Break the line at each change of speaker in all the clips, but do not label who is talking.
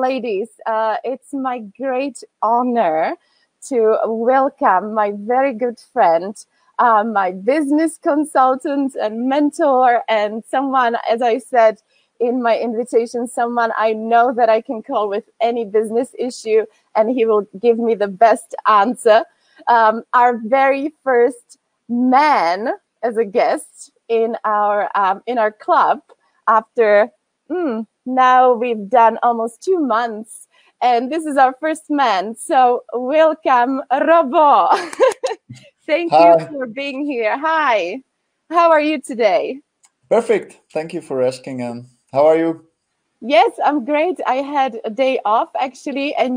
ladies, it's my great honor to welcome my very good friend, my business consultant and mentor, and someone, as I said in my invitation, someone I know that I can call with any business issue, and he will give me the best answer. Our very first man as a guest in our club after now we've done almost 2 months, and this is our first man. So welcome, Robert. Thank you for being here. Hi, how are you today?
Perfect. Thank you for asking. How are you?
Yes, I'm great. I had a day off actually, and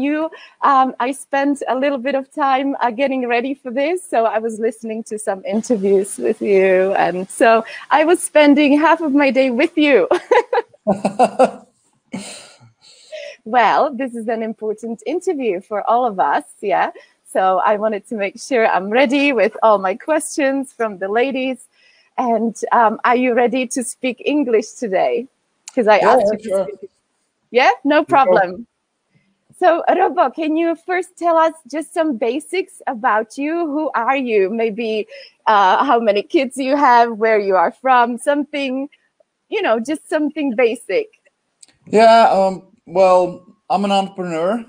I spent a little bit of time getting ready for this. So I was listening to some interviews with you, and so I was spending half of my day with you. Well, this is an important interview for all of us, yeah. So I wanted to make sure I'm ready with all my questions from the ladies. And are you ready to speak English today? Because I asked you to speak. Yeah, no problem. So, Robo, can you first tell us just some basics about you? Who are you? Maybe how many kids you have, where you are from, something, just something basic.
Yeah, well, I'm an entrepreneur.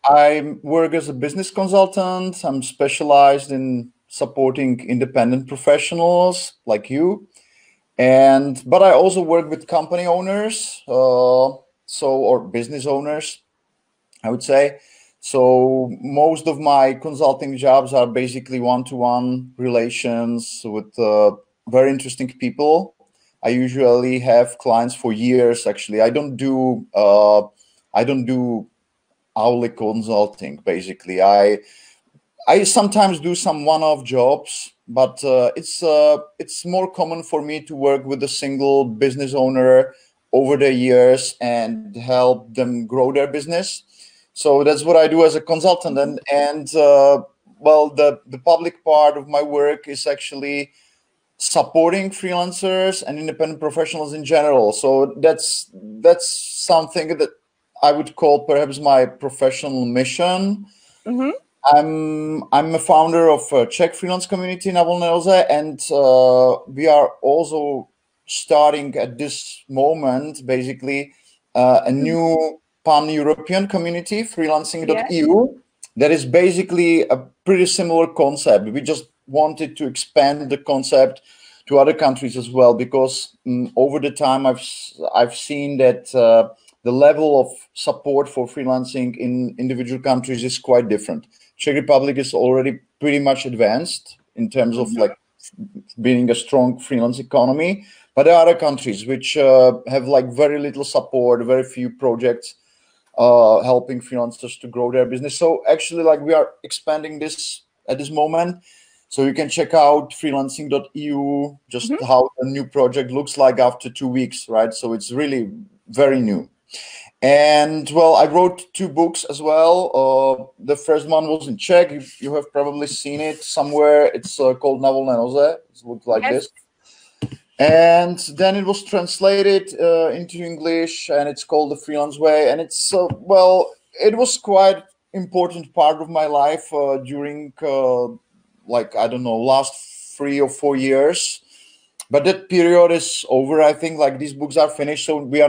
I work as a business consultant. I'm specialized in supporting independent professionals like you. But I also work with company owners, or business owners, I would say. So most of my consulting jobs are basically one-to-one relations with very interesting people. I usually have clients for years. Actually, I don't do hourly consulting. Basically, I sometimes do some one-off jobs, but it's more common for me to work with a single business owner over the years and help them grow their business. So that's what I do as a consultant. Well, the public part of my work is actually supporting freelancers and independent professionals in general. So that's something that I would call perhaps my professional mission. I'm a founder of a Czech freelance community in volné noze, and we are also starting at this moment basically a new pan-European community, freelancing.eu, that is basically a pretty similar concept. We just wanted to expand the concept to other countries as well, because over the time I've seen that the level of support for freelancing in individual countries is quite different. Czech Republic is already pretty much advanced in terms of like being a strong freelance economy, but there are other countries which have like very little support, very few projects helping freelancers to grow their business. So actually, like, we are expanding this at this moment. So you can check out freelancing.eu, just how a new project looks like after 2 weeks, right? So it's really very new. And well, I wrote 2 books as well. The first one was in Czech. You have probably seen it somewhere. It's called Na volné noze. It looks like this. And then it was translated into English, and it's called The Freelance Way. And it's, well, it was quite important part of my life during, like, I don't know, last 3 or 4 years. But that period is over. I think like these books are finished. So we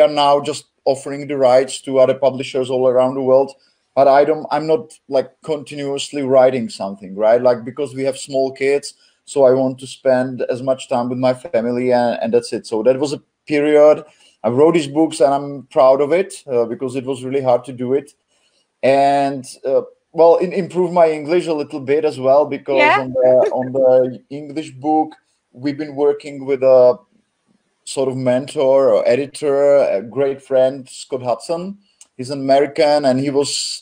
are now just offering the rights to other publishers all around the world. But I'm not like continuously writing something, right? Like, because we have small kids. So I want to spend as much time with my family, and that's it. So that was a period. I wrote these books, and I'm proud of it because it was really hard to do it. And well, improve my English a little bit as well, because on the English book, we've been working with a sort of mentor or editor, a great friend, Scott Hudson. He's an American, and he was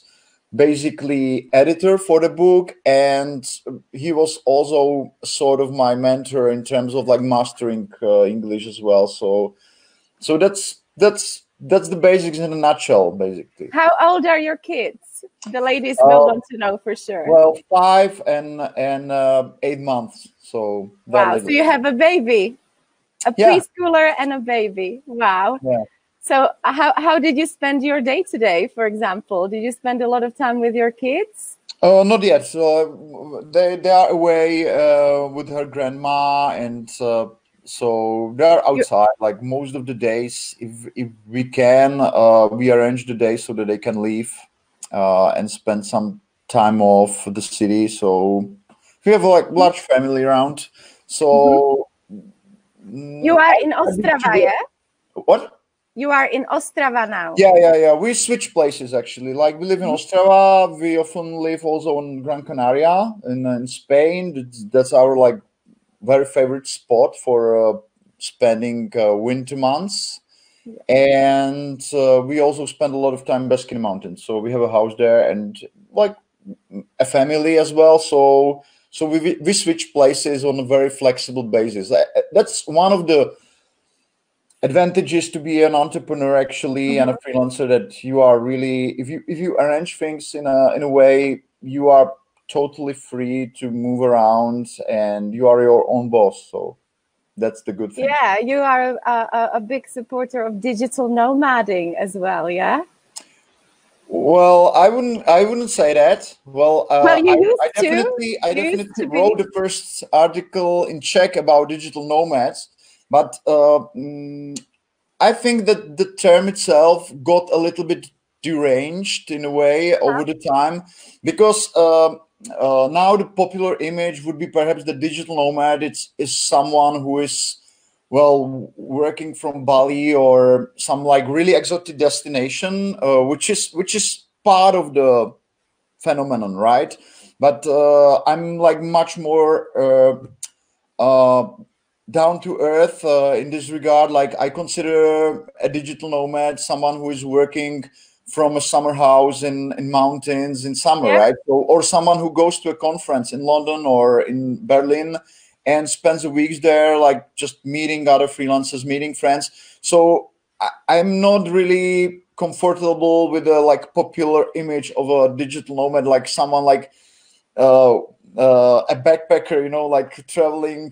basically editor for the book, and he was also sort of my mentor in terms of like mastering English as well. So that's the basics in a nutshell, basically.
How old are your kids? The ladies will want to know for sure.
Well, 5 and 8 months. So
wow, so you have a baby, a preschooler and a baby. Wow.
Yeah.
So how did you spend your day today, for example? Did you spend a lot of time with your kids?
Not yet. They are away with her grandma, and so they're outside like most of the days. If we can, we arrange the day so that they can leave and spend some time off the city. So we have like large family around. So
you are in Ostrava, yeah?
What?
You are in Ostrava now.
Yeah. We switch places actually. Like we live in Ostrava. We often live also in Gran Canaria in Spain. That's our like very favorite spot for spending winter months. And we also spend a lot of time in Baskin Mountains. So we have a house there and like a family as well. So we switch places on a very flexible basis. That's one of the advantages to be an entrepreneur actually and a freelancer, that you are really, if you arrange things in a way, you are totally free to move around and you are your own boss. So that's the good thing.
Yeah, you are a big supporter of digital nomading as well, yeah?
Well, I wouldn't say that. Well,
I
definitely wrote the first article in Czech about digital nomads. But I think that the term itself got a little bit deranged in a way over the time, because now the popular image would be perhaps the digital nomad. Is someone who is, well, working from Bali or some like really exotic destination, which is part of the phenomenon, right? But I'm like much more down to earth in this regard. Like I consider a digital nomad someone who is working from a summer house in mountains in summer, right? So, or someone who goes to a conference in London or in Berlin and spends a week there, like just meeting other freelancers, meeting friends. So I'm not really comfortable with the like popular image of a digital nomad, like someone like a backpacker, you know, like traveling,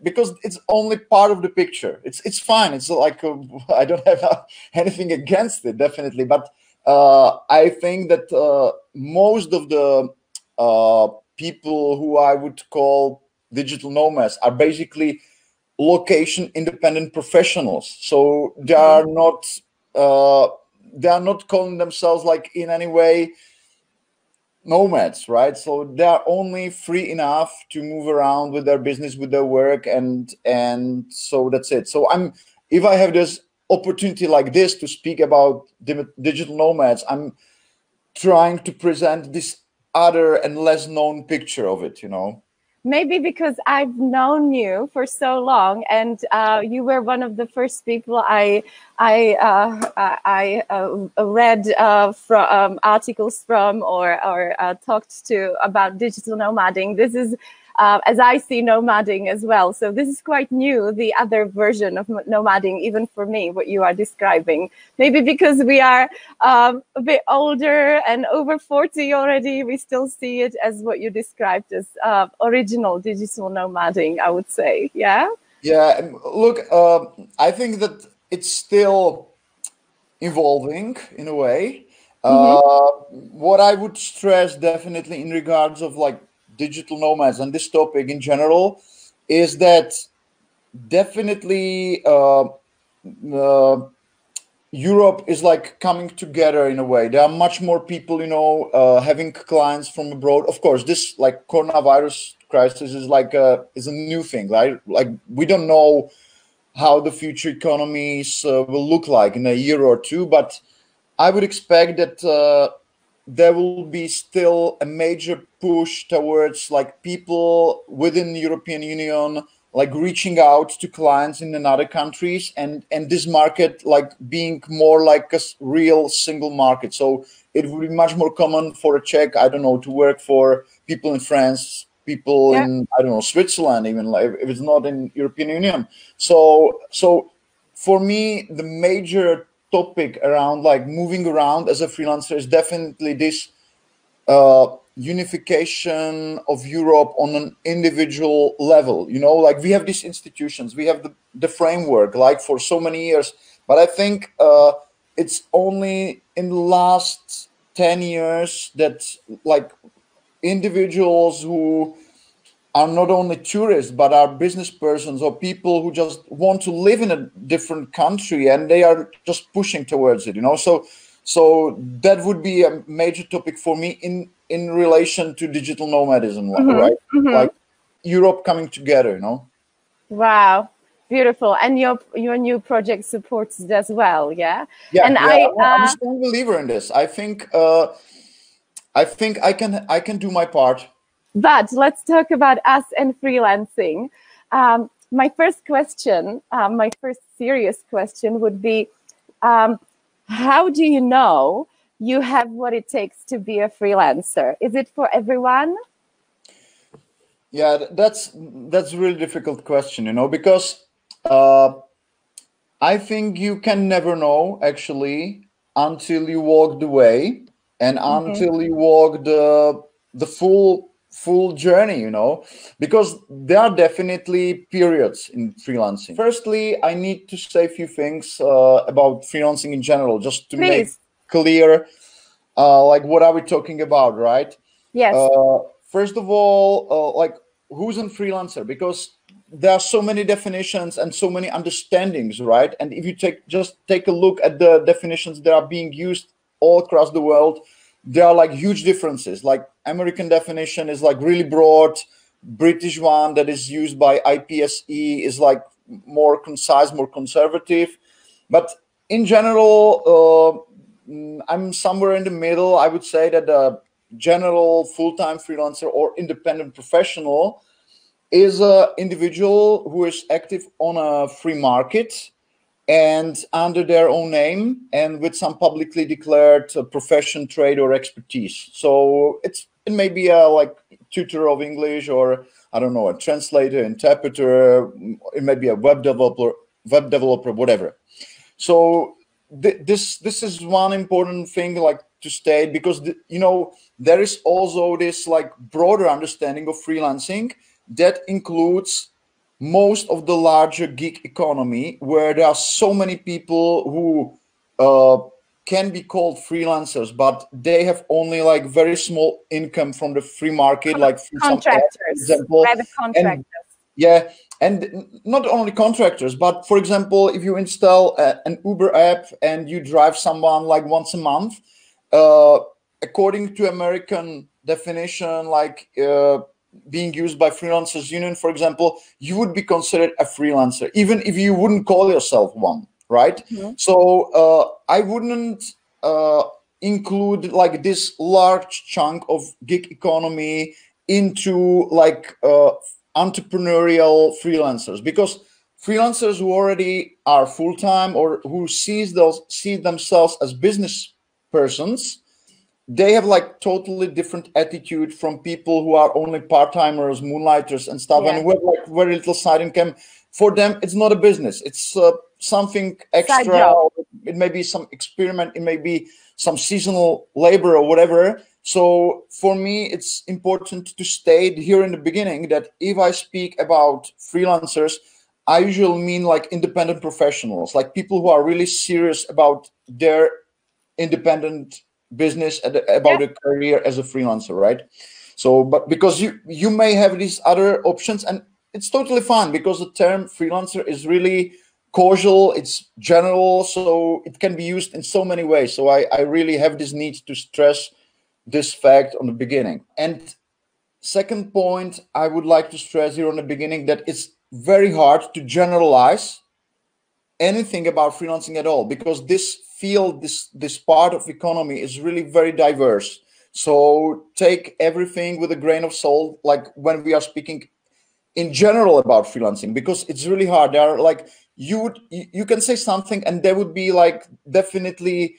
because it's only part of the picture. It's fine. It's like I don't have anything against it, definitely, but I think that most of the people who I would call digital nomads are basically location independent professionals. So they are not calling themselves like in any way nomads, right? So they are only free enough to move around with their business, with their work, and so that's it. So if I have this opportunity like this to speak about the digital nomads, I'm trying to present this other and less known picture of it, you know.
Maybe because I've known you for so long, and you were one of the first people I read from articles from or talked to about digital nomading. This is, as I see nomading as well. So this is quite new, the other version of nomading, even for me, what you are describing. Maybe because we are a bit older and over 40 already, we still see it as what you described as original digital nomading, I would say. Yeah?
Yeah, look, I think that it's still evolving in a way. What I would stress definitely in regards of like digital nomads and this topic in general is that definitely Europe is like coming together in a way. There are much more people, you know, having clients from abroad. Of course, this like coronavirus crisis is like is a new thing, right? Like we don't know how the future economies will look like in a year or two, but I would expect that there will be still a major push towards like people within the European Union like reaching out to clients in other countries, and this market like being more like a real single market. So it would be much more common for a Czech, I don't know, to work for people in France, people in, I don't know, Switzerland, even like if it's not in European Union. So for me, the major topic around like moving around as a freelancer is definitely this unification of Europe on an individual level. You know, like we have these institutions, we have the framework like for so many years, But I think it's only in the last 10 years that like individuals who are not only tourists but are business persons or people who just want to live in a different country and they are just pushing towards it, you know. So that would be a major topic for me in relation to digital nomadism, right? Like Europe coming together, you know.
Wow, beautiful. And your new project supports it as well, yeah?
Yeah,
and
yeah, I'm a strong believer in this. I think I can do my part.
But let's talk about us and freelancing. My first question, my first serious question would be, how do you know you have what it takes to be a freelancer? Is it for everyone?
Yeah, that's a really difficult question, you know, because I think you can never know actually until you walk the way and until you walk the full journey, you know, because there are definitely periods in freelancing. Firstly, I need to say a few things about freelancing in general, just to make clear, like what are we talking about, right?
Yes.
First of all, like who's a freelancer? Because there are so many definitions and so many understandings, right? And if you just take a look at the definitions that are being used all across the world, there are like huge differences. Like American definition is like really broad. British one that is used by IPSE is like more concise, more conservative. But in general, I'm somewhere in the middle. I would say that a general full-time freelancer or independent professional is an individual who is active on a free market and under their own name and with some publicly declared profession, trade, or expertise. So it may be a like tutor of English, or I don't know, a translator, interpreter. It may be a web developer, whatever. So this is one important thing like to state, because you know there is also this like broader understanding of freelancing that includes most of the larger gig economy, where there are so many people who can be called freelancers, but they have only like very small income from the free market, like
contractors,
for example.
private contractors.
And not only contractors, but for example, if you install an Uber app and you drive someone like once a month, according to American definition, like being used by Freelancers Union, for example, you would be considered a freelancer, even if you wouldn't call yourself one, right? So I wouldn't include like this large chunk of gig economy into like entrepreneurial freelancers, because freelancers who already are full-time or who see themselves as business persons, they have like totally different attitude from people who are only part-timers, moonlighters and stuff, and with like very little side income. For them, it's not a business. It's something extra. It may be some experiment. It may be some seasonal labor or whatever. So for me, it's important to state here in the beginning that if I speak about freelancers, I usually mean like independent professionals, like people who are really serious about their independent business and about a career as a freelancer, right? So, but because you may have these other options, and it's totally fine, because the term freelancer is really causal, it's general, so it can be used in so many ways. So I really have this need to stress this fact on the beginning. And second point, I would like to stress here on the beginning that it's very hard to generalize anything about freelancing at all, because this field, this part of economy is really very diverse. So take everything with a grain of salt, like when we are speaking in general about freelancing, because it's really hard. There are like you can say something and there would be like definitely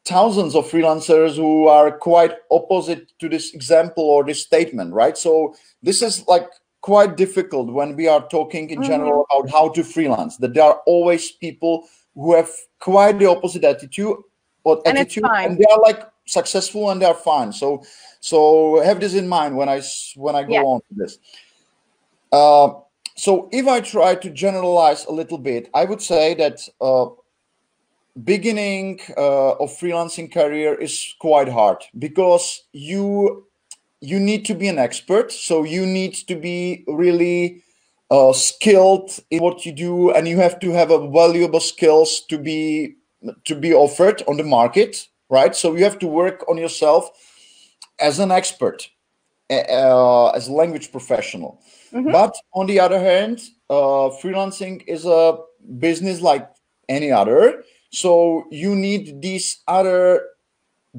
thousands of freelancers who are quite opposite to this example or this statement, right? So this is like quite difficult when we are talking in general about how to freelance, that there are always people who have quite the opposite attitude, and they are like successful and they are fine. So have this in mind when I go on to this. So if I try to generalize a little bit, I would say that beginning of freelancing career is quite hard because you need to be an expert. So you need to be really skilled in what you do, and you have to have a valuable skills to be offered on the market, right? So you have to work on yourself as an expert, as a language professional. But on the other hand, freelancing is a business like any other. So you need these other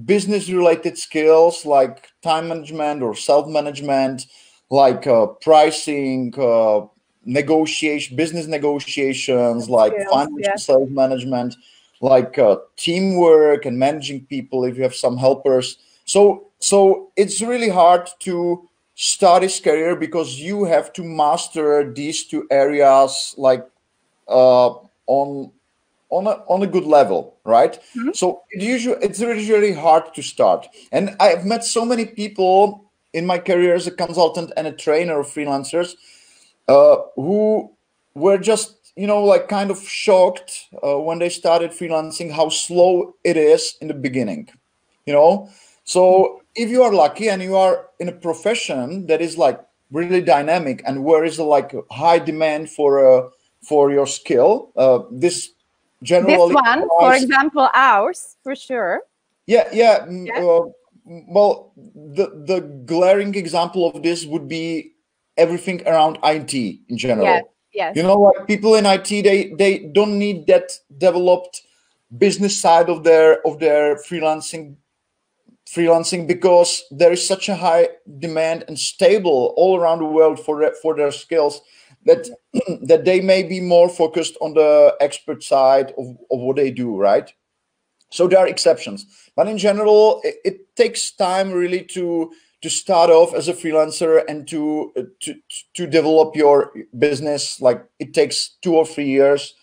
business related skills like time management or self-management, like pricing, business negotiations, like financial self-management, like teamwork and managing people if you have some helpers. So it's really hard to start this career because you have to master these two areas like on a good level, right? So it's usually hard to start. And I've met so many people in my career as a consultant and a trainer of freelancers who were just, like kind of shocked when they started freelancing, how slow it is in the beginning, So if you are lucky and you are in a profession that is like really dynamic and where is like a high demand for your skill, this
one, for example, ours, for sure.
Well, the glaring example of this would be everything around IT in general.
Yes.
Like people in IT, they don't need that developed business side of their freelancing because there is such a high demand and stable all around the world for their skills that that they may be more focused on the expert side of what they do, right? So there are exceptions, but in general, it takes time really to start off as a freelancer and to develop your business. Like it takes 2 or 3 years,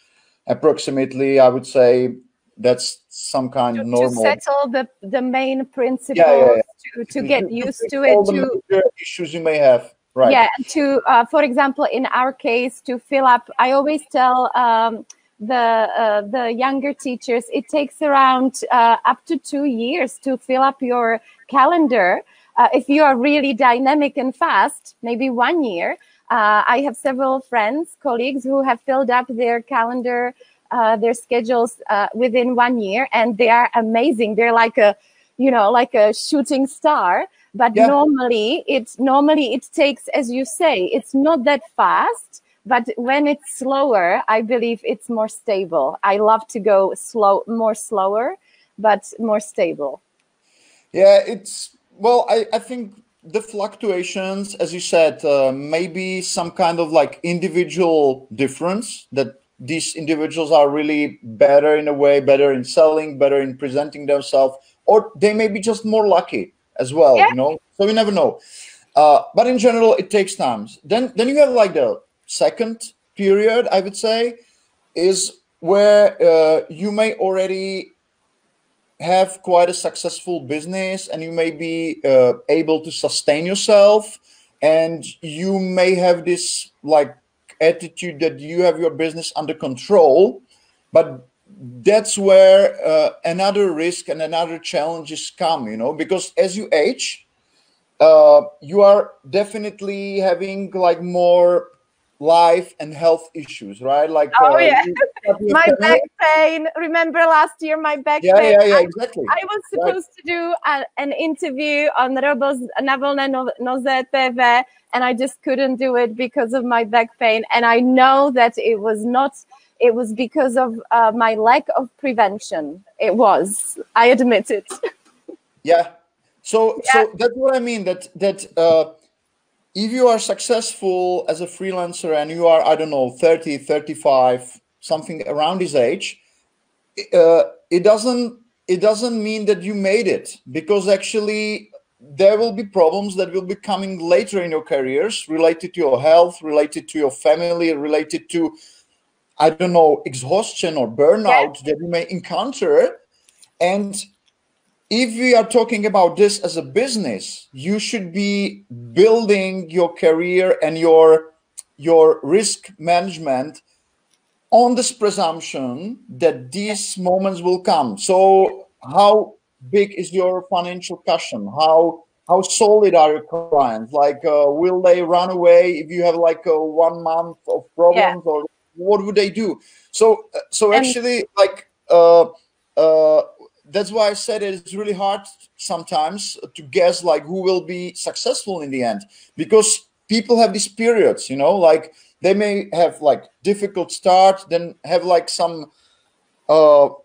approximately. I would say that's some kind of normal.
To settle the main principles, to get used to it,
all the issues you may have. Right.
Yeah, to for example, in our case, to fill up. I always tell the younger teachers it takes around up to 2 years to fill up your calendar. If you are really dynamic and fast, maybe 1 year. I have several friends, colleagues who have filled up their calendar, their schedules within 1 year, and they are amazing. They're like a shooting star. But normally it takes, as you say, it's not that fast. But when it's slower, I believe it's more stable. I love to go slower, but more stable.
Yeah, I think the fluctuations, as you said, maybe some kind of like individual difference, that these individuals are really better in a way, better in selling, better in presenting themselves, or they may be just more lucky as well, so you never know. But in general, it takes time. Then you have like the second period, I would say, is where you may already have quite a successful business and you may be able to sustain yourself, and you may have this like attitude that you have your business under control. But that's where another risk and another challenges come, because as you age, you are definitely having like more life and health issues, right? Like
my back pain. Remember last year, my back pain?
Yeah, exactly.
I was supposed to do an interview on Robo's na volné noze TV, and I just couldn't do it because of my back pain. And I know that it was because of my lack of prevention. It was. I admit it.
So that's what I mean. That if you are successful as a freelancer and you are, I don't know, 30, 35, something around this age, it doesn't mean that you made it, because actually there will be problems that will be coming later in your careers related to your health, related to your family, related to, I don't know, exhaustion or burnout that you may encounter. And if we are talking about this as a business, you should be building your career and your risk management on this presumption that these moments will come. So how big is your financial cushion? How solid are your clients? Like, will they run away if you have like 1 month of problems, or what would they do? So actually, like, that's why I said it's really hard sometimes to guess like who will be successful in the end, because people have these periods, you know, like they may have like difficult start, then have like some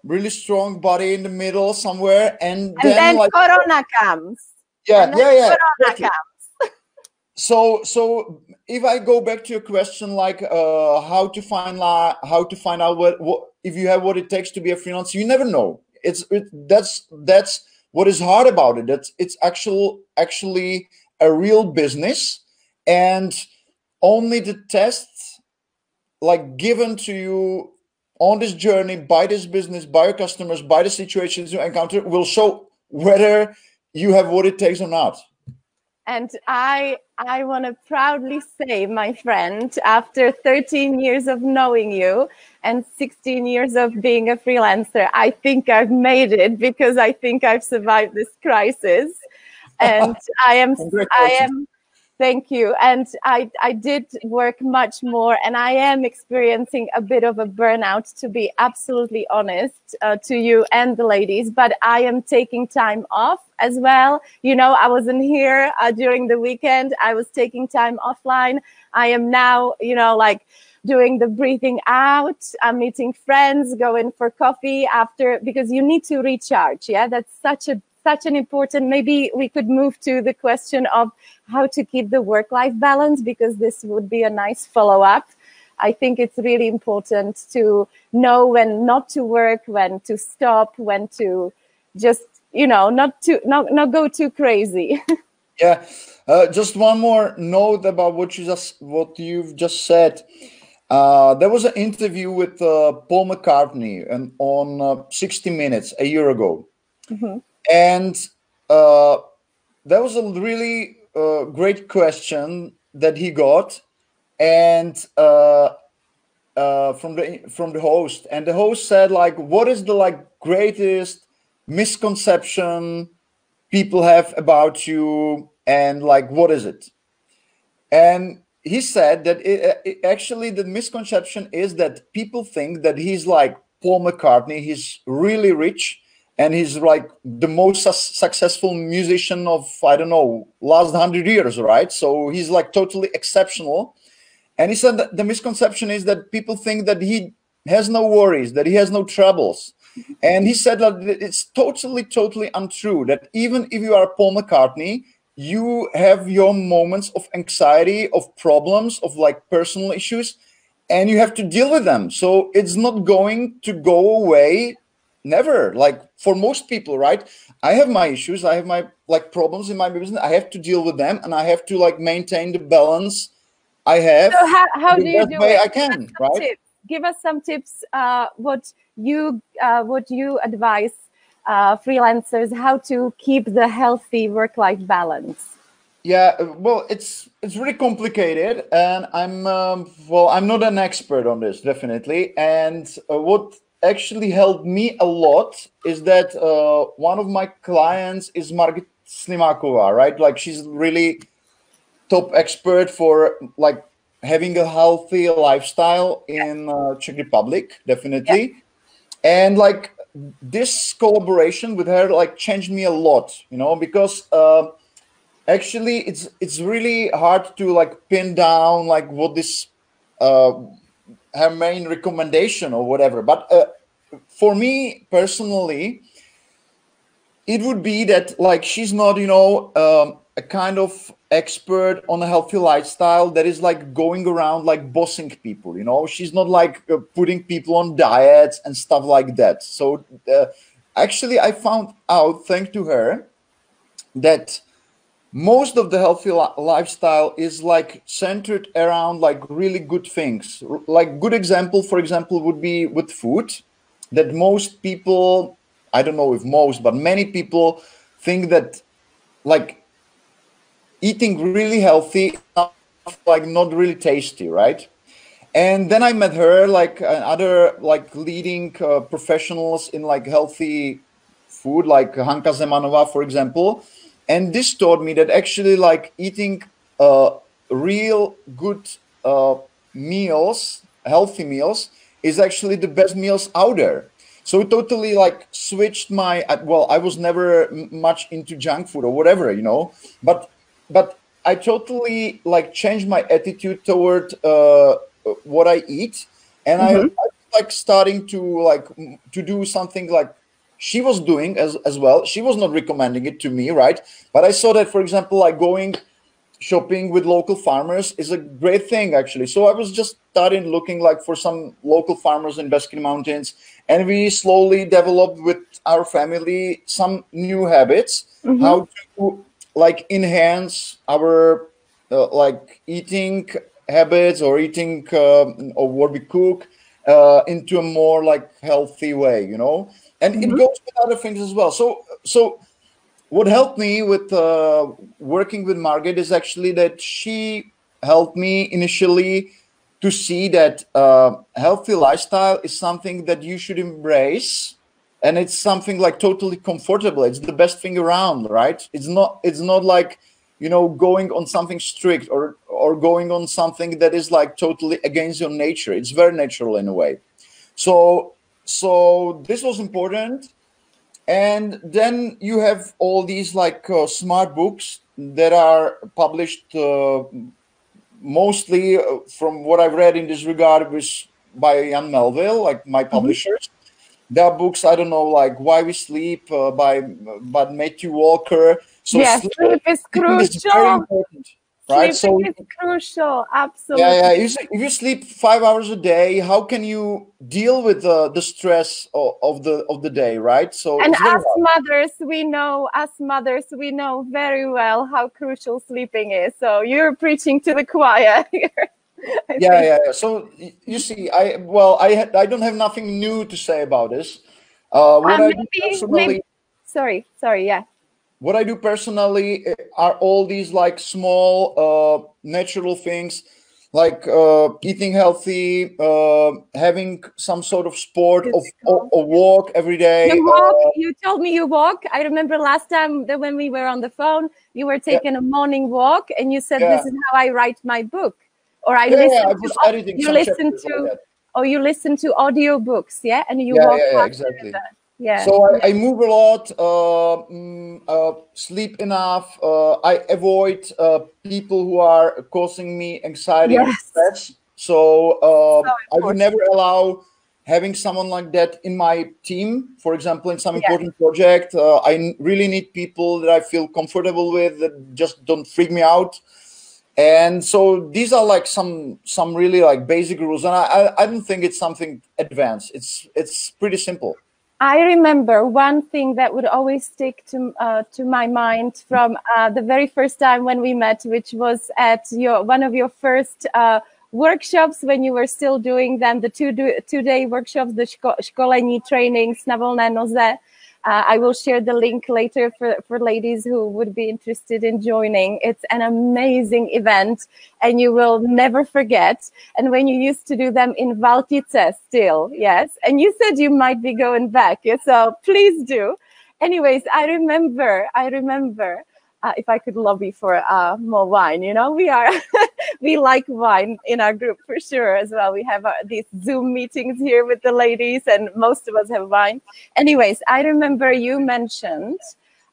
really strong body in the middle somewhere, and then like
Corona comes.
Yeah.
Corona
Exactly.
comes.
So if I go back to your question, like how to find out what if you have what it takes to be a freelancer, you never know. That's what is hard about it. It's actually a real business, and only the tests like given to you on this journey by this business, by your customers, by the situations you encounter will show whether you have what it takes or not.
And I want to proudly say, my friend, after 13 years of knowing you and 16 years of being a freelancer, I think I've made it, because I think I've survived this crisis. And I am thank you. And I did work much more, and I am experiencing a bit of a burnout, to be absolutely honest, to you and the ladies, but I am taking time off as well. You know, I wasn't here during the weekend. I was taking time offline. I am now, you know, like doing the breathing out. I'm meeting friends, going for coffee after, because you need to recharge. Yeah, that's such an important, maybe we could move to the question of how to keep the work-life balance, because this would be a nice follow-up. I think it's really important to know when not to work, when to stop, when to just, you know, not go too crazy.
Yeah. Just one more note about what you've just said. There was an interview with Paul McCartney on 60 Minutes a year ago. Mm-hmm. And that was a really great question that he got, and from the host. And the host said, like, what is the like greatest misconception people have about you, and like what is it? And he said that actually the misconception is that people think that he's like Paul McCartney, he's really rich, and he's like the most successful musician of, I don't know, last 100 years, right? So he's like totally exceptional. And he said that the misconception is that people think that he has no worries, that he has no troubles. And he said that it's totally untrue, that even if you are Paul McCartney, you have your moments of anxiety, of problems, of like personal issues, and you have to deal with them. So it's not going to go away. Never. Like for most people, right? I have my issues. I have my like problems in my business. I have to deal with them, and I have to like maintain the balance I have.
So how do you do it?
I can, right?
Tips. Give us some tips. What you advise freelancers how to keep the healthy work-life balance?
Yeah, well, it's really complicated, and I'm not an expert on this, definitely. And what actually helped me a lot is that one of my clients is Margit Slimakova, right? Like she's really top expert for like having a healthy lifestyle in Czech Republic, definitely. Yeah. And like this collaboration with her like changed me a lot, you know, because actually it's really hard to like pin down like what this her main recommendation or whatever. But for me personally, it would be that like she's not, you know, a kind of expert on a healthy lifestyle that is like going around like bossing people, you know. She's not like putting people on diets and stuff like that. So actually I found out, thanks to her, that most of the healthy lifestyle is like centered around like really good things. Like good example, for example, would be with food, that most people, I don't know if most, but many people think that like eating really healthy, like not really tasty, right? And then I met her, like other like leading professionals in like healthy food, like Hanka Zemanova, for example. And this taught me that actually like eating real good meals, healthy meals, is actually the best meals out there. So it totally like switched my, well, I was never much into junk food or whatever, you know, but I totally like changed my attitude toward what I eat. And I like starting to like to do something like she was doing as well. She was not recommending it to me, right? But I saw that, for example, like going shopping with local farmers is a great thing, actually. So I was just starting looking like for some local farmers in Baskin Mountains, and we slowly developed with our family some new habits, how to like enhance our like eating habits or eating or what we cook into a more like healthy way, you know. And it goes with other things as well. So what helped me with working with Margaret is actually that she helped me initially to see that healthy lifestyle is something that you should embrace, and it's something like totally comfortable. It's the best thing around, right? It's not like, you know, going on something strict or going on something that is like totally against your nature. It's very natural in a way. So this was important. And then you have all these like smart books that are published mostly from what I've read in this regard was by Jan Melville, like my publishers. There are books, I don't know, like Why We Sleep by Matthew Walker. So
yes, sleep is crucial.
Is very important, right?
Sleeping is crucial, absolutely.
Yeah. If you sleep 5 hours a day, how can you deal with the stress of the day, right? So
and as mothers, we know very well how crucial sleeping is. So you're preaching to the choir here.
Yeah. So you see, I don't have nothing new to say about this. What I do personally,
yeah.
What I do personally are all these like small natural things, like eating healthy, having some sort of sport or walk every day.
You walk. You told me you walk. I remember last time that when we were on the phone, you were taking a morning walk, and you said, "This is how I write my book." Or I you listen to audiobooks, yeah, and you walk.
Exactly. Yeah. So I move a lot, sleep enough. I avoid people who are causing me anxiety and stress. So I would never allow having someone like that in my team. For example, in some important project, I really need people that I feel comfortable with, that just don't freak me out. And so these are like some really like basic rules, and I don't think it's something advanced. It's pretty simple.
I remember one thing that would always stick to my mind from the very first time when we met, which was at one of your first workshops when you were still doing them, the two-day workshops, the školení trainings na volné noze. I will share the link later for ladies who would be interested in joining. It's an amazing event, and you will never forget. And when you used to do them in Valtice still, yes. And you said you might be going back, so please do. Anyways, I remember. If I could lobby for more wine, you know, we like wine in our group for sure as well. We have these Zoom meetings here with the ladies, and most of us have wine. Anyways, I remember you mentioned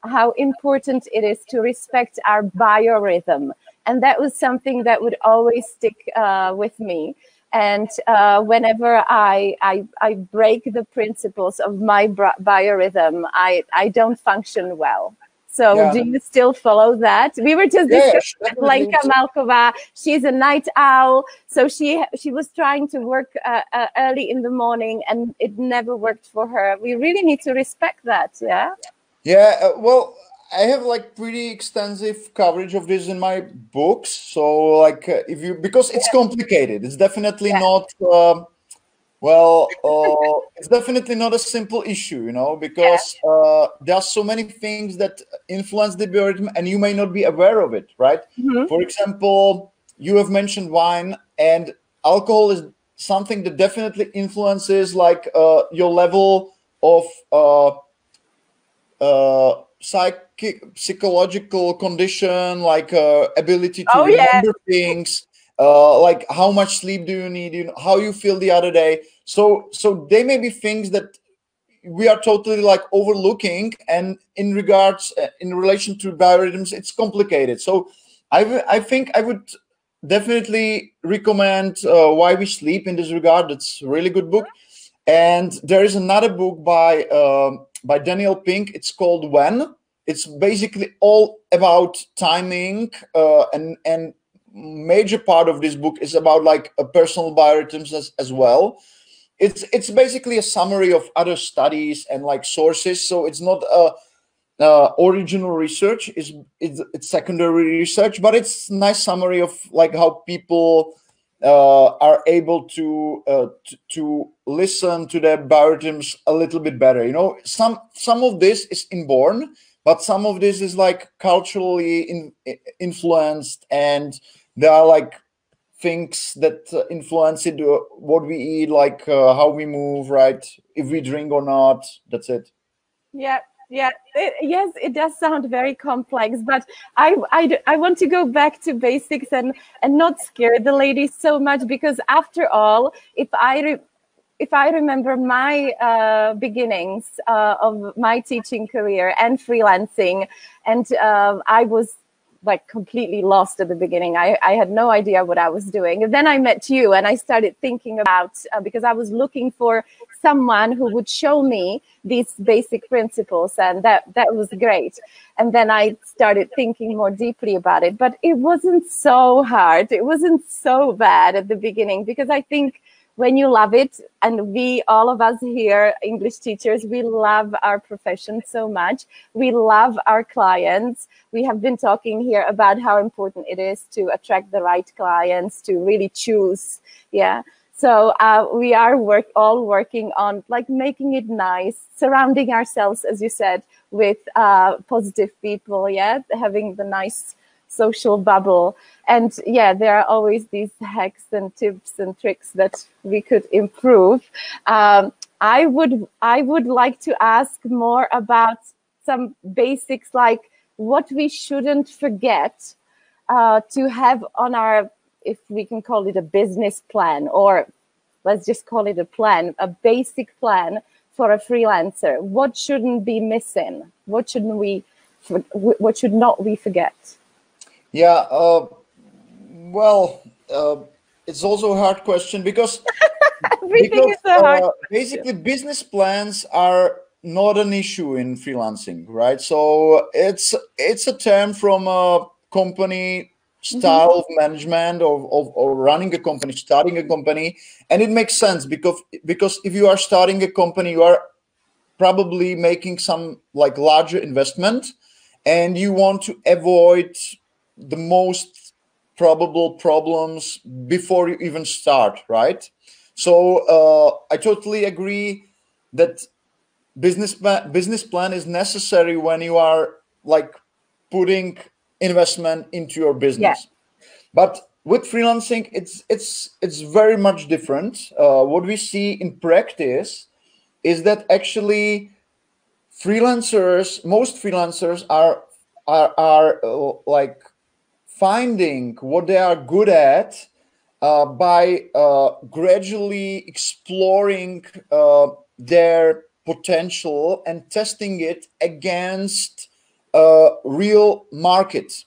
how important it is to respect our biorhythm, and that was something that would always stick with me. And whenever I break the principles of my biorhythm, I don't function well. So do you still follow that? We were just discussing with Lenka Malková. She's a night owl. So she was trying to work early in the morning, and it never worked for her. We really need to respect that, yeah?
Yeah, well, I have like pretty extensive coverage of this in my books. So like because it's complicated, it's definitely not... it's definitely not a simple issue, you know, because there are so many things that influence the biorhythm, and you may not be aware of it, right? For example, you have mentioned wine, and alcohol is something that definitely influences like your level of psychological condition, like ability to remember things, like how much sleep do you need, you know, how you feel the other day. So they may be things that we are totally like overlooking, and in regards in relation to biorhythms, it's complicated. So I think I would definitely recommend Why We Sleep in this regard. It's a really good book. And there is another book by Daniel Pink. It's called When. It's basically all about timing, and major part of this book is about like a personal biorhythms as well. It's basically a summary of other studies and like sources. So it's not original research, it's secondary research, but it's a nice summary of like how people are able to listen to their biorhythms a little bit better. You know, some of this is inborn, but some of this is like culturally influenced, and there are like things that influence it, what we eat, like how we move, right? If we drink or not, that's it.
Yeah. Yeah, yes, it does sound very complex, but I want to go back to basics and not scare the ladies so much, because after all, if I remember my beginnings of my teaching career and freelancing, and I was like completely lost at the beginning. I had no idea what I was doing. And then I met you, and I started thinking about, because I was looking for someone who would show me these basic principles, and that was great. And then I started thinking more deeply about it, but it wasn't so hard. It wasn't so bad at the beginning, because I think when you love it, and we, all of us here, English teachers, we love our profession so much. We love our clients. We have been talking here about how important it is to attract the right clients, to really choose. Yeah. So we are all working on like making it nice, surrounding ourselves, as you said, with positive people. Yeah. Having the nice social bubble. And yeah, there are always these hacks and tips and tricks that we could improve. I would like to ask more about some basics, like what we shouldn't forget to have on our, if we can call it a business plan, or let's just call it a plan, a basic plan for a freelancer. What shouldn't be missing? What should not we forget?
Yeah, well, it's also a hard question, because basically business plans are not an issue in freelancing, right? So it's a term from a company style of management, of running a company, starting a company, and it makes sense because if you are starting a company, you are probably making some like larger investment, and you want to avoid the most probable problems before you even start, right? So I totally agree that business plan is necessary when you are like putting investment into your business. Yeah. But with freelancing, it's very much different. What we see in practice is that actually most freelancers are like finding what they are good at by gradually exploring their potential and testing it against real market.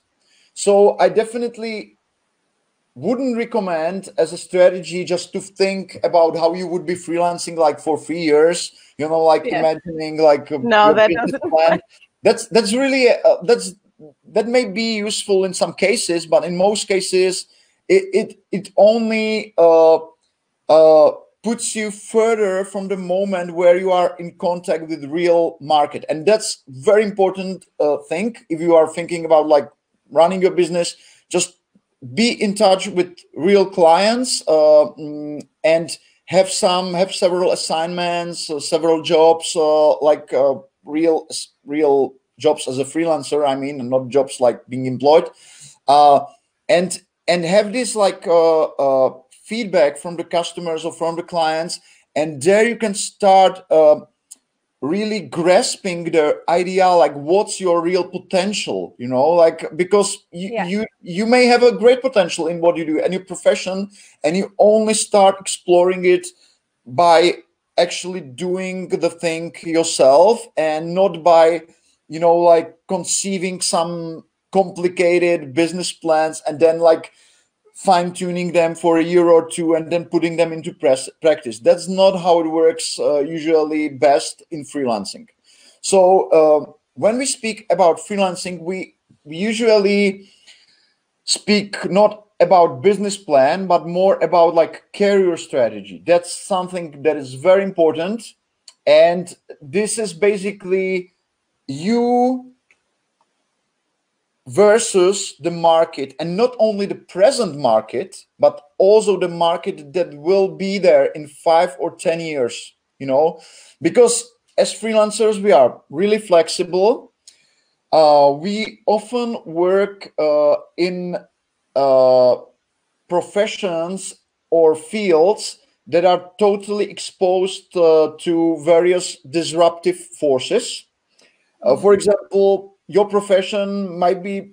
So I definitely wouldn't recommend as a strategy just to think about how you would be freelancing like for 3 years, you know, like imagining like
no, that doesn't
plan. That's really that may be useful in some cases, but in most cases it only puts you further from the moment where you are in contact with the real market. And that's very important thing. If you are thinking about like running your business, just be in touch with real clients and have several assignments, several jobs, like real jobs as a freelancer. I mean, and not jobs like being employed, and have this like feedback from the customers or from the clients, and there you can start really grasping the idea, like what's your real potential, you know, like, because you may have a great potential in what you do and your profession, and you only start exploring it by actually doing the thing yourself, and not by, you know, like conceiving some complicated business plans and then like fine-tuning them for a year or two and then putting them into practice. That's not how it works usually best in freelancing. So when we speak about freelancing, we usually speak not about business plan, but more about like career strategy. That's something that is very important. And this is basically you versus the market, and not only the present market, but also the market that will be there in 5 or 10 years, you know, because as freelancers, we are really flexible. We often work in professions or fields that are totally exposed to various disruptive forces. For example, your profession might be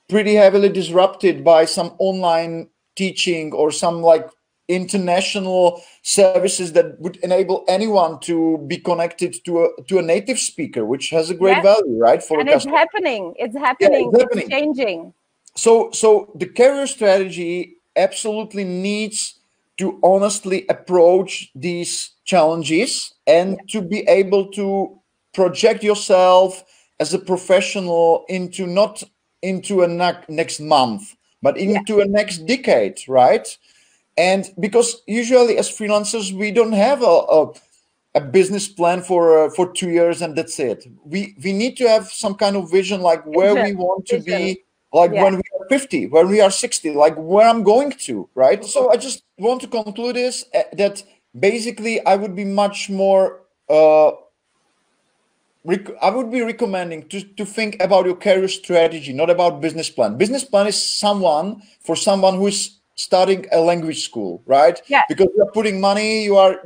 pretty heavily disrupted by some online teaching or some like international services that would enable anyone to be connected to a native speaker, which has a great value, right? For
and it's happening. It's happening. Yeah, it's changing.
So the career strategy absolutely needs to honestly approach these challenges and to be able to project yourself as a professional into not into a next month, but into a next decade, right? And because usually as freelancers, we don't have a business plan for 2 years and that's it. We need to have some kind of vision, like where we want to be, like when we are 50, when we are 60, like where I'm going to, right? So I just want to conclude this, that basically I would be much more I would be recommending to think about your career strategy, not about business plan. Business plan is for someone who is studying a language school, right?
Yeah.
Because you are putting money, you are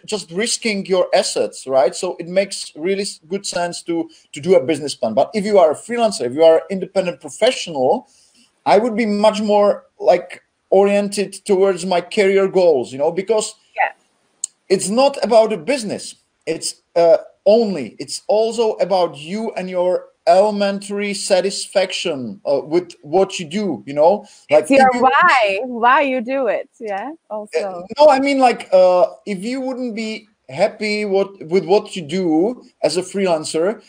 just risking your assets, right? So it makes really good sense to do a business plan. But if you are a freelancer, if you are an independent professional, I would be much more like oriented towards my career goals, you know, because it's not about a business. It's it's also about you and your elementary satisfaction with what you do, you know, like
it's your why you do it. Also
no, I mean, like if you wouldn't be happy with what you do as a freelancer,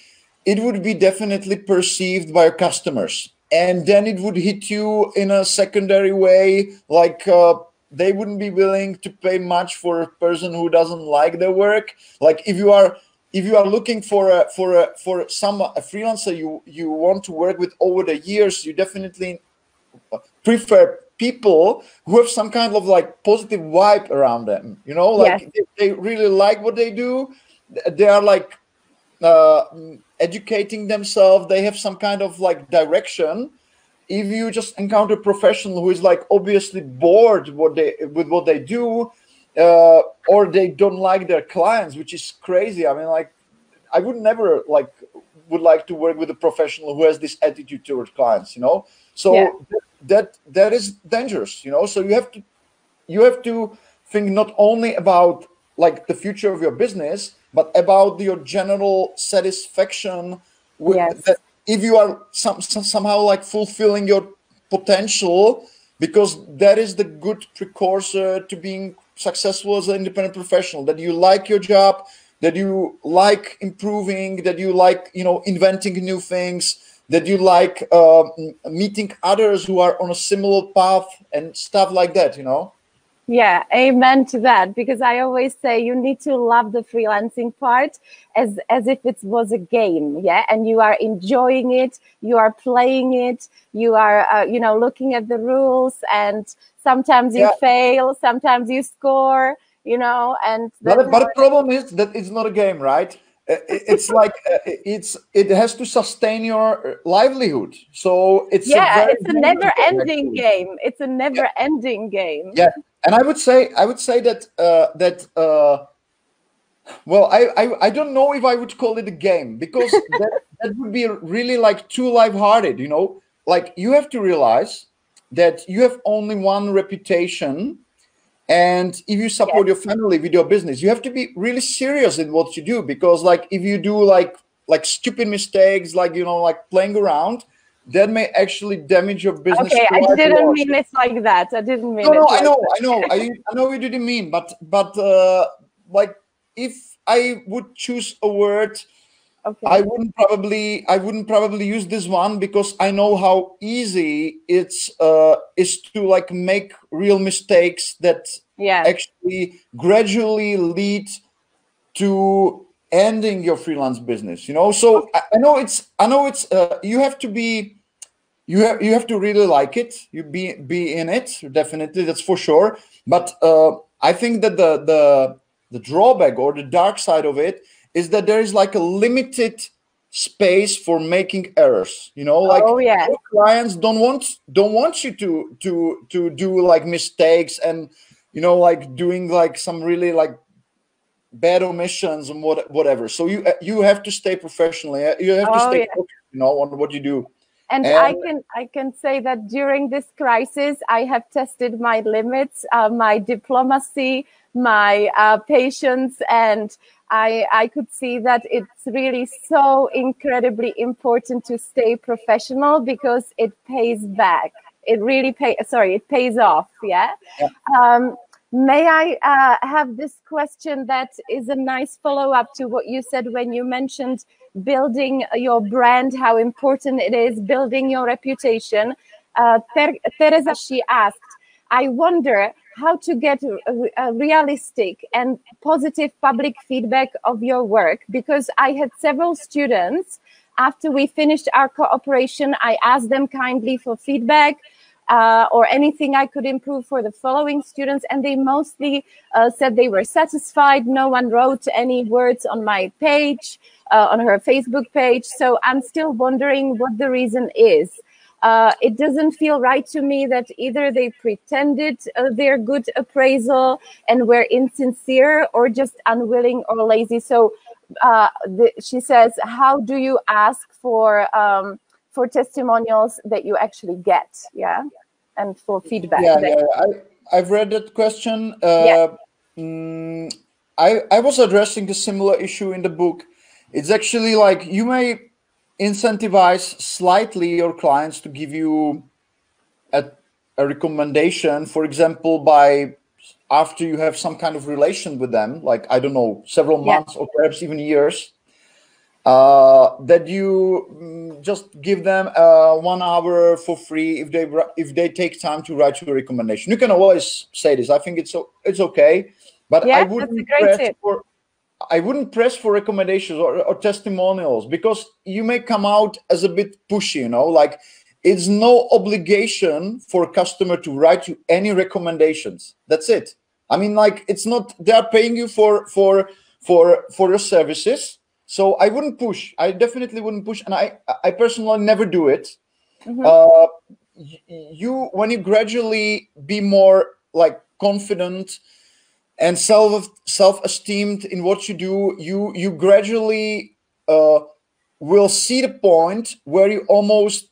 it would be definitely perceived by your customers, and then it would hit you in a secondary way, like they wouldn't be willing to pay much for a person who doesn't like their work. Like if you are looking for a freelancer you want to work with over the years, you definitely prefer people who have some kind of like positive vibe around them, you know, like they really like what they do. They are like educating themselves. They have some kind of like direction. If you just encounter a professional who is like obviously bored with what they do, or they don't like their clients, which is crazy. I mean, like, I would never would like to work with a professional who has this attitude towards clients, you know. So that is dangerous, you know. So you have to think not only about like the future of your business, but about your general satisfaction with that. If you are somehow like fulfilling your potential, because that is the good precursor to being successful as an independent professional, that you like your job, that you like improving, that you like, you know, inventing new things, that you like meeting others who are on a similar path and stuff like that, you know.
Yeah, amen to that, because I always say you need to love the freelancing part as if it was a game, and you are enjoying it, you are playing it, you are you know, looking at the rules, and sometimes you fail, sometimes you score, you know. And
but the problem is that it's not a game, right? it's like it has to sustain your livelihood. So it's
it's a never-ending game. It's a never-ending game.
Yeah, and I would say that well, I don't know if I would call it a game, because that would be really like too lighthearted, you know. Like, you have to realize that you have only one reputation, and if you support your family with your business, you have to be really serious in what you do, because like if you do like stupid mistakes, like, you know, like playing around, that may actually damage your business.
Okay, I didn't mean it like that. I didn't mean it.
No, I know what you didn't mean, but like, if I would choose a word, I wouldn't probably use this one, because I know how easy it's is to like make real mistakes that actually gradually lead to ending your freelance business, you know. So I know it's you have to be, you have to really like it, you be in it, definitely, that's for sure. But I think that the drawback or the dark side of it is that there is like a limited space for making errors, you know. Like, your clients don't want you to do like mistakes, and, you know, like doing like some really like bad omissions and whatever. So you have to stay professional. You have to stay focused, you know, on what you do.
And I can say that during this crisis, I have tested my limits, my diplomacy, my patience, and I could see that it's really so incredibly important to stay professional, because it pays back. It really it pays off. Yeah. May I have this question that is a nice follow-up to what you said when you mentioned building your brand, how important it is, building your reputation. Teresa, she asked, I wonder how to get a realistic and positive public feedback of your work, because I had several students, after we finished our cooperation, I asked them kindly for feedback, or anything I could improve for the following students. And they mostly said they were satisfied. No one wrote any words on my page, on her Facebook page. So I'm still wondering what the reason is. It doesn't feel right to me that either they pretended their good appraisal and were insincere, or just unwilling or lazy. So she says, how do you ask for testimonials that you actually get, and for feedback?
I've read that question. I was addressing a similar issue in the book. It's actually like, you may incentivize slightly your clients to give you a recommendation, for example, by after you have some kind of relation with them, like, I don't know, several months or perhaps even years, that you just give them 1 hour for free if they take time to write you a recommendation. You can always say this. I think it's okay, but I wouldn't press for recommendations or testimonials, because you may come out as a bit pushy, you know. Like, it's no obligation for a customer to write you any recommendations. That's it. I mean, like, it's not, they're paying you for your services. So I wouldn't push. I definitely wouldn't push, and I personally never do it. When you gradually be more like confident and self-esteemed in what you do, you gradually will see the point where you almost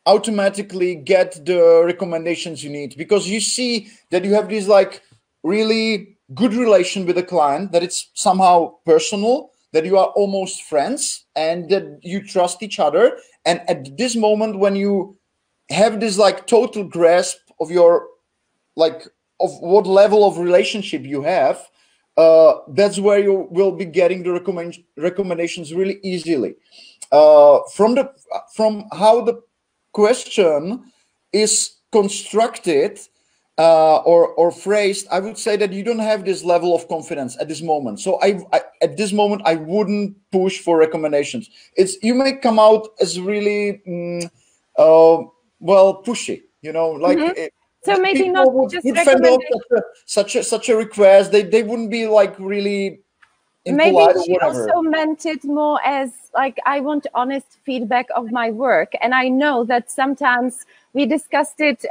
automatically get the recommendations you need, because you see that you have this like really good relation with the client, that it's somehow personal, that you are almost friends, and that you trust each other. And at this moment, when you have this like total grasp of your like of what level of relationship you have, that's where you will be getting the recommendations really easily. From how the question is constructed or phrased, I would say that you don't have this level of confidence at this moment. So at this moment, I wouldn't push for recommendations. You may come out as really well pushy, you know, like.
So maybe not just recommend
such a request. They wouldn't be like really
maybe
polite or
she
whatever.
also meant it more as like, I want honest feedback of my work. And I know that sometimes we discussed it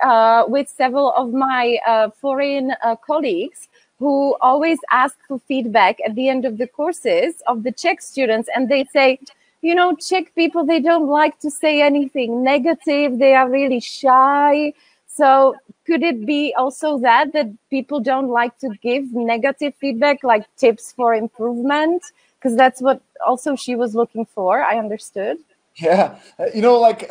with several of my foreign colleagues who always ask for feedback at the end of the courses of the Czech students. And they say, you know, Czech people, they don't like to say anything negative. They are really shy. So could it be also that people don't like to give negative feedback, like tips for improvement? Because that's what also she was looking for, I understood.
Yeah, you know, like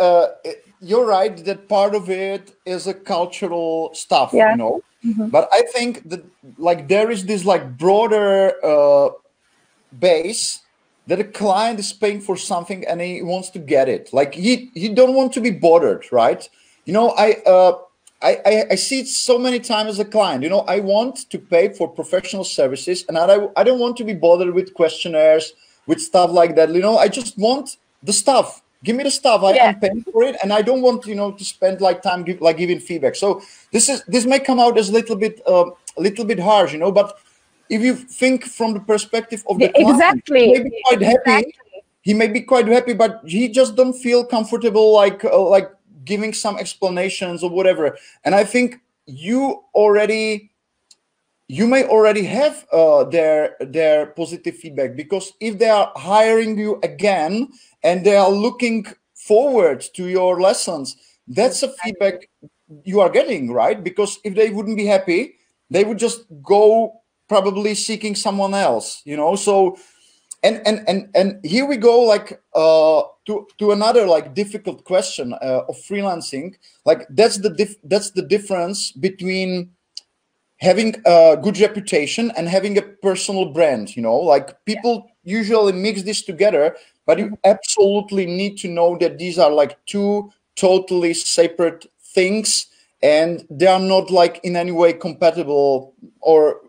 you're right that part of it is a cultural stuff,
Yeah.
you know. But I think that like there is this like broader base that a client is paying for something and he wants to get it. Like he don't want to be bothered, right? You know, I see it so many times as a client. You know, I want to pay for professional services, and I don't want to be bothered with questionnaires, with stuff like that. You know, I just want the stuff. Give me the stuff. I'm paying for it, and I don't want, you know, to spend like time giving feedback. So this may come out as a little bit harsh, you know, but if you think from the perspective of the client, he may be quite happy. He may be quite happy, but he just don't feel comfortable like giving some explanations or whatever. And I think you may already have their positive feedback, because if they are hiring you again and they are looking forward to your lessons, that's a feedback you are getting, right? Because if they wouldn't be happy, they would just go probably seeking someone else, you know. So and here we go, like to another like difficult question of freelancing. Like that's the difference between having a good reputation and having a personal brand, you know. Like people usually mix this together, but you absolutely need to know that these are like two totally separate things, and they are not like in any way compatible. Or,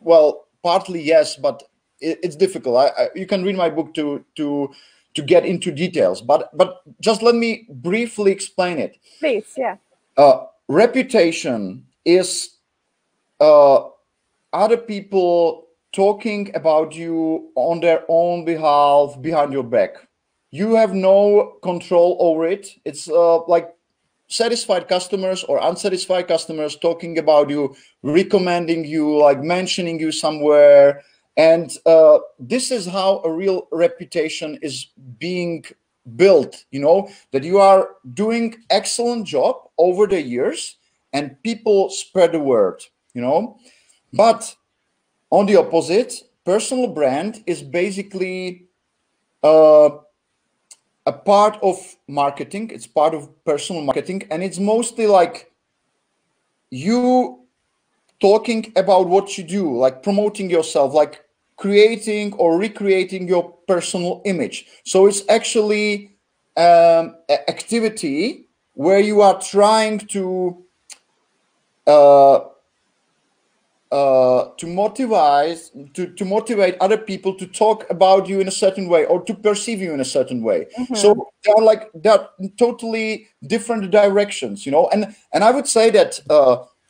well, partly yes, but it's difficult. You can read my book to get into details, but just let me briefly explain it.
Please, yeah.
Reputation is other people talking about you on their own behalf behind your back. You have no control over it. It's like satisfied customers or unsatisfied customers talking about you, recommending you, like mentioning you somewhere. And this is how a real reputation is being built, you know, that you are doing excellent job over the years and people spread the word, you know. But on the opposite, personal brand is basically a part of marketing. It's part of personal marketing, and it's mostly like you talking about what you do, like promoting yourself, like creating or recreating your personal image. So it's actually activity where you are trying to motivate other people to talk about you in a certain way or to perceive you in a certain way. So they're totally different directions, you know. And I would say that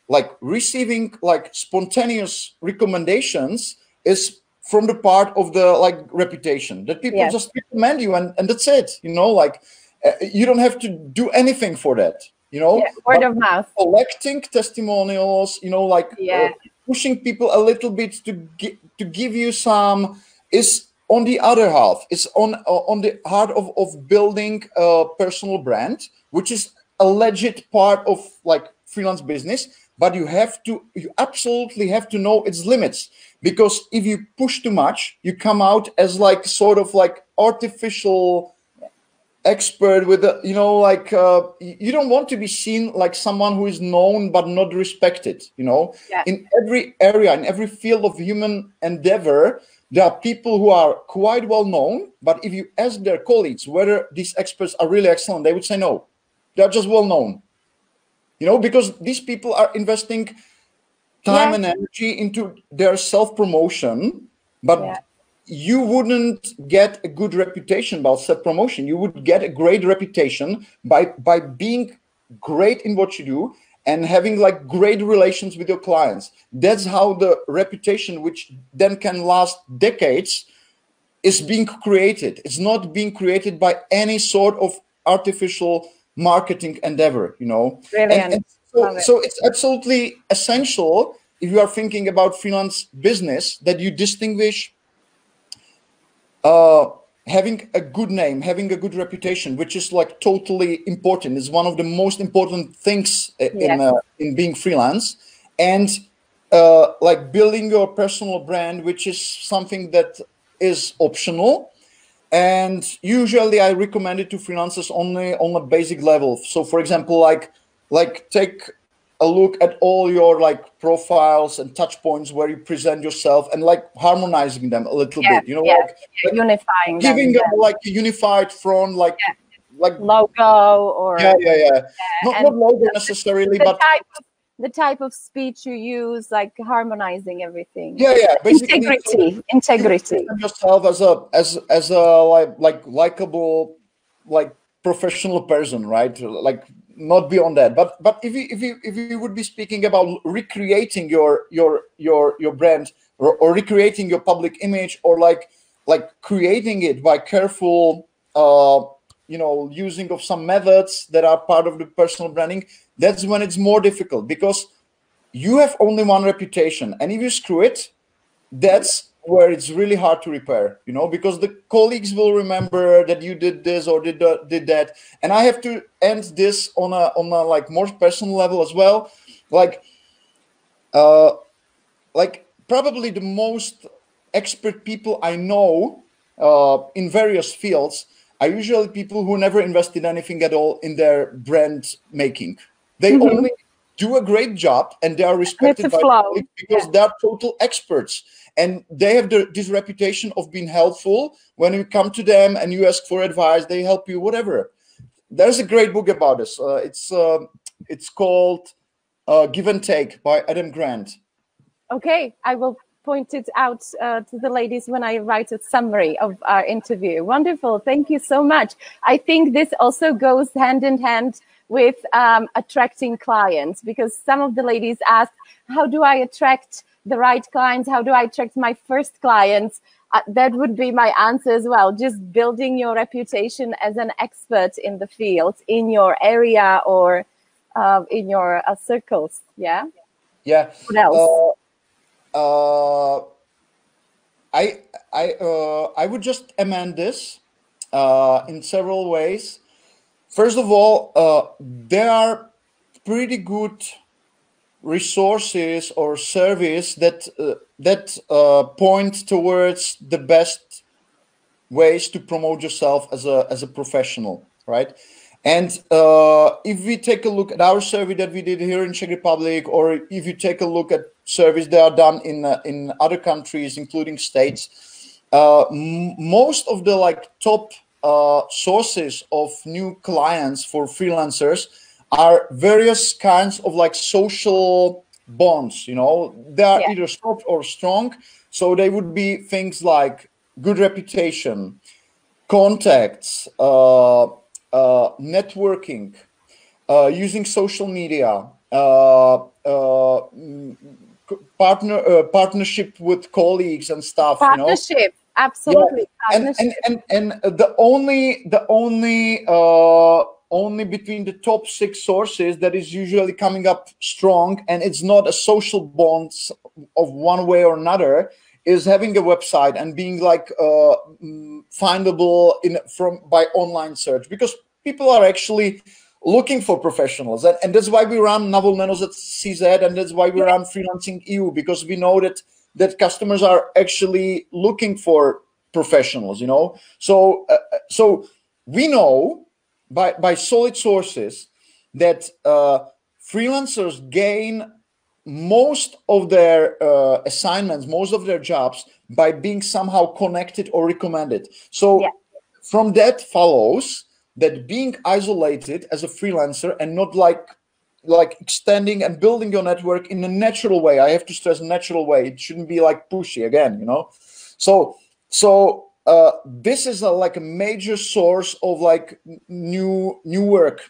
like receiving like spontaneous recommendations is from the part of the like reputation, that people just recommend you and that's it, you know. Like you don't have to do anything for that, you know.
Word of mouth,
collecting testimonials, you know, like pushing people a little bit to give you some is on the other half. It's on the heart of building a personal brand, which is a legit part of like freelance business. But you absolutely have to know its limits, because if you push too much, you come out as like sort of like artificial expert with a, you know, like you don't want to be seen like someone who is known but not respected, you know. In every area, in every field of human endeavor, there are people who are quite well known, but if you ask their colleagues whether these experts are really excellent, they would say no, they're just well known, you know, because these people are investing time and energy into their self-promotion. But you wouldn't get a good reputation by self-promotion. You would get a great reputation by being great in what you do and having like great relations with your clients. That's how the reputation, which then can last decades, is being created. It's not being created by any sort of artificial marketing endeavor, you know.
Brilliant.
And so it's absolutely essential, if you are thinking about freelance business, that you distinguish having a good name, having a good reputation, which is like totally important. It's one of the most important things in being freelance, and like building your personal brand, which is something that is optional. And usually I recommend it to freelancers only on a basic level. So for example, like take a look at all your like profiles and touch points where you present yourself, and like harmonizing them a little bit, you know, like
unifying
giving
them,
them like a unified front, like
logo, or
not logo necessarily, but
the type of speech you use, like harmonizing everything.
Basically
integrity.
Yourself as a like likable, like professional person, right? Like not beyond that. But if you would be speaking about recreating your brand, or recreating your public image, or like creating it by careful you know, using of some methods that are part of the personal branding, that's when it's more difficult, because you have only one reputation, and if you screw it, that's where it's really hard to repair, you know, because the colleagues will remember that you did this or did that. And I have to end this on a like more personal level as well. Like probably the most expert people I know in various fields are usually people who never invested anything at all in their brand making. They only do a great job, and they are respected by colleagues because they are total experts, and they have this reputation of being helpful. When you come to them and you ask for advice, they help you, whatever. There's a great book about this. It's called Give and Take by Adam Grant.
Okay, I will point it out to the ladies when I write a summary of our interview. Wonderful. Thank you so much. I think this also goes hand in hand with attracting clients, because some of the ladies ask, how do I attract the right clients? How do I attract my first clients? That would be my answer as well. Just building your reputation as an expert in the field, in your area, or in your circles. Yeah. What else?
I would just amend this in several ways. First of all, there are pretty good resources or service that point towards the best ways to promote yourself as a professional, right? And if we take a look at our survey that we did here in Czech Republic, or if you take a look at surveys that are done in other countries, including states, most of the like top sources of new clients for freelancers are various kinds of like social bonds. You know, they are either soft or strong. So they would be things like good reputation, contacts, networking, using social media, partnership with colleagues and stuff.
Partnership, you know? Absolutely.
Yeah. And the only between the top 6 sources that is usually coming up strong, and it's not a social bond of one way or another, is having a website and being like findable by online search, because people are actually looking for professionals, and that's why we run na volné noze CZ, and that's why we run Freelancing EU, because we know that customers are actually looking for professionals, you know. So so we know by solid sources that freelancers gain most of their assignments, most of their jobs, by being somehow connected or recommended. So from that follows that being isolated as a freelancer and not like extending and building your network in a natural way. I have to stress natural way. It shouldn't be like pushy again, you know. So this is like a major source of like new work.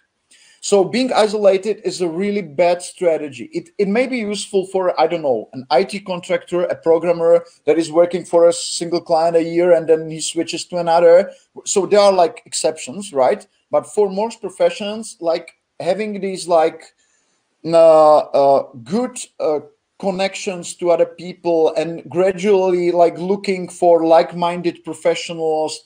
So being isolated is a really bad strategy. It may be useful for, I don't know, an IT contractor, a programmer that is working for a single client a year and then he switches to another. So there are like exceptions, right? But for most professions, like having these like good connections to other people and gradually like looking for like-minded professionals,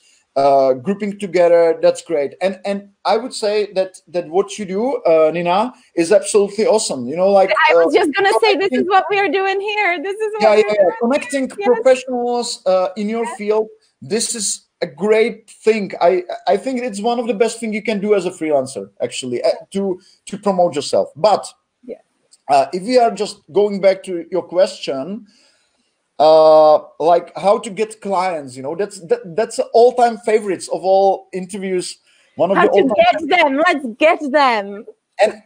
grouping together, that's great. And I would say that what you do, Nina, is absolutely awesome. You know, like
I was just gonna say, this is what we are doing here. This is what we're doing.
Connecting professionals in your field. This is a great thing. I think it's one of the best things you can do as a freelancer, actually, to promote yourself. But if we are just going back to your question, like how to get clients, you know, that's all-time favorites of all interviews. One of
how
the
to get them. Let's get them.
And